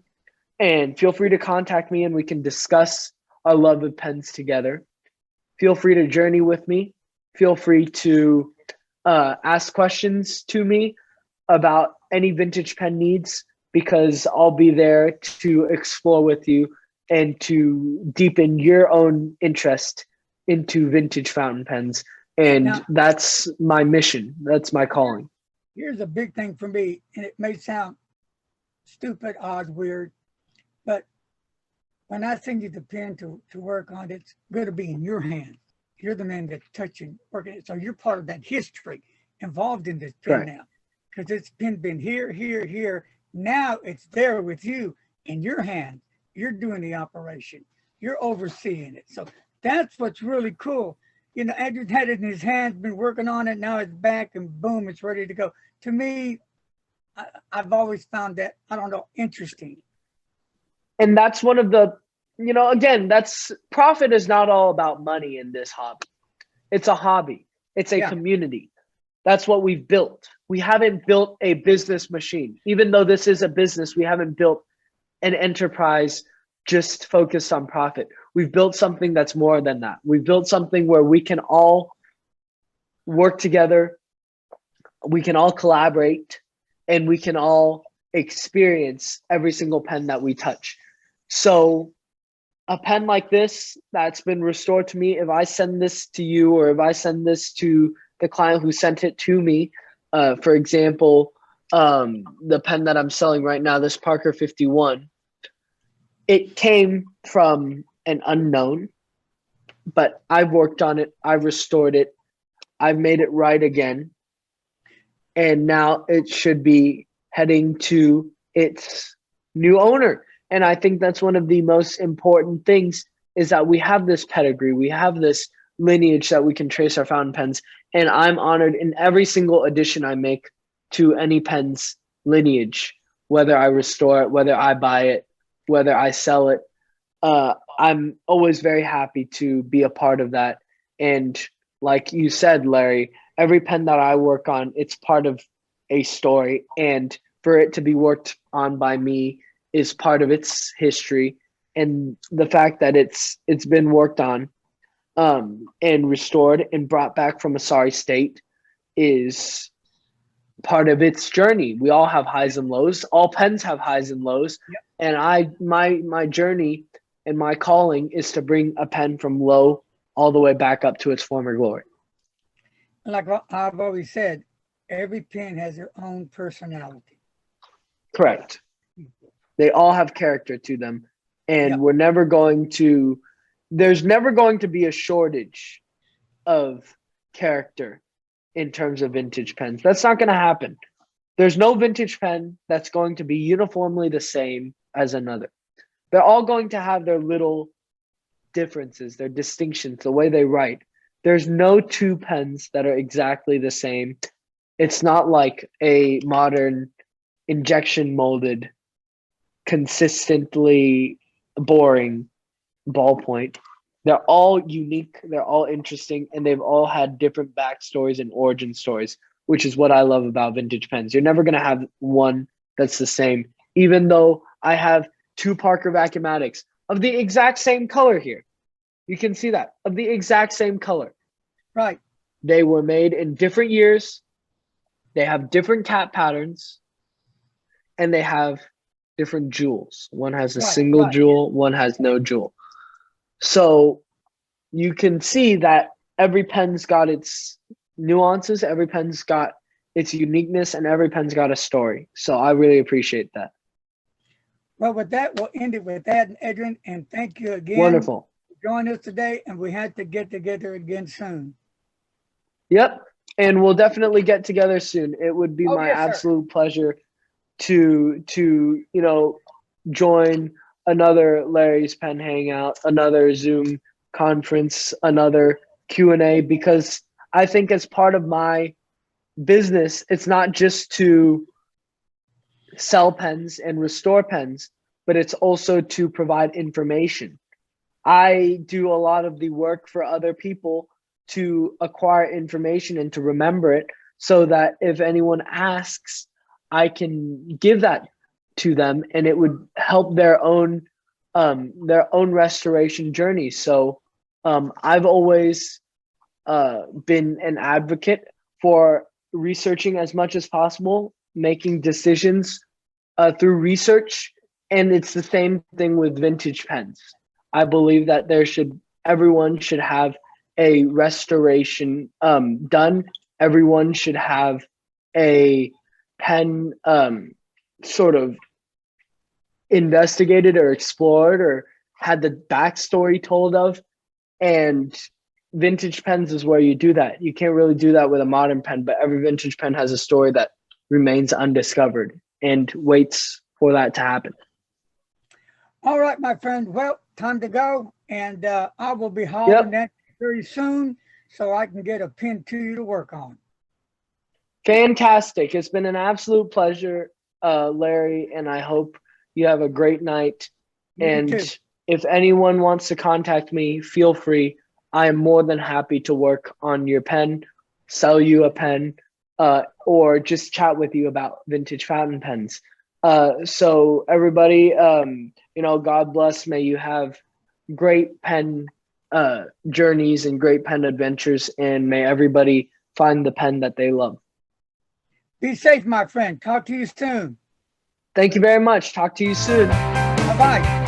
And feel free to contact me and we can discuss our love of pens together. Feel free to journey with me. Feel free to ask questions to me about any vintage pen needs, because I'll be there to explore with you and to deepen your own interest into vintage fountain pens. And Now, that's my mission. That's my calling. here's a big thing for me, and it may sound stupid, odd, weird, but when I send you the pen to work on, it's going to be in your hands. You're the man that's touching, working it. So you're part of that history involved in this pen Right. now, because it's been here, here, here. Now it's there with you in your hands. You're doing the operation. You're overseeing it. So that's what's really cool. You know, Andrew had it in his hands, been working on it. Now it's back and boom, it's ready to go. To me, I've always found that, I don't know, interesting. And that's one of the, you know, again, that's profit is not all about money in this hobby. It's a hobby. It's a Yeah. community. That's what we've built. We haven't built a business machine. Even though this is a business, we haven't built an enterprise just focused on profit. We've built something that's more than that. We've built something where we can all work together, we can all collaborate, and we can all experience every single pen that we touch. So a pen like this that's been restored to me, if I send this to you or if I send this to the client who sent it to me, for example, the pen that I'm selling right now, this Parker 51, it came from an unknown, but I've worked on it. I've restored it. I've made it right again. And now it should be heading to its new owner. And I think that's one of the most important things is that we have this pedigree. We have this lineage that we can trace our fountain pens. And I'm honored in every single addition I make to any pen's lineage, whether I restore it, whether I buy it, whether I sell it. I'm always very happy to be a part of that. And like you said, Larry, every pen that I work on, it's part of a story. And for it to be worked on by me is part of its history. And the fact that it's been worked on and restored and brought back from a sorry state is part of its journey. We all have highs and lows. All pens have highs and lows. Yep. And my journey and my calling is to bring a pen from low all the way back up to its former glory. Like I've always said, every pen has their own personality. Correct. They all have character to them. And Yep. there's never going to be a shortage of character in terms of vintage pens. That's not going to happen. There's no vintage pen that's going to be uniformly the same as another. They're all going to have their little differences, their distinctions, the way they write. There's no two pens that are exactly the same. It's not like a modern injection molded, consistently boring ballpoint. They're all unique, they're all interesting, and they've all had different backstories and origin stories, which is what I love about vintage pens. You're never going to have one that's the same, even though I have two Parker Vacuumatics of the exact same color here. You can see that, of the exact same color. Right. They were made in different years. They have different cap patterns, and they have different jewels. One has a single jewel, one has no jewel. So you can see that every pen's got its nuances, every pen's got its uniqueness, and every pen's got a story. So I really appreciate that. Well, with that, we'll end it with that, Adrian, and thank you again. Wonderful. For joining us today, and we had to get together again soon. Yep. And we'll definitely get together soon. It would be my yes, sir. absolute pleasure to join another Larry's Pen Hangout, another Zoom conference, another Q&A, because I think as part of my business, it's not just to sell pens and restore pens, but it's also to provide information. I do a lot of the work for other people to acquire information and to remember it so that if anyone asks, I can give that to them and it would help their own restoration journey. So I've always been an advocate for researching as much as possible, making decisions through research. And it's the same thing with vintage pens. I believe that everyone should have a restoration done. Everyone should have a pen sort of investigated or explored or had the backstory told of. And vintage pens is where you do that. You can't really do that with a modern pen, but every vintage pen has a story that remains undiscovered and waits for that to happen. All right, my friend. Well, time to go. And I will be hauling that very soon so I can get a pen to you to work on. Fantastic. It's been an absolute pleasure, Larry, and I hope you have a great night. And if anyone wants to contact me, feel free. I am more than happy to work on your pen, sell you a pen, or just chat with you about vintage fountain pens. So everybody, God bless. May you have great pen journeys and great pen adventures, and may everybody find the pen that they love. Be safe, my friend. Talk to you soon. Thank you very much. Talk to you soon. Bye-bye.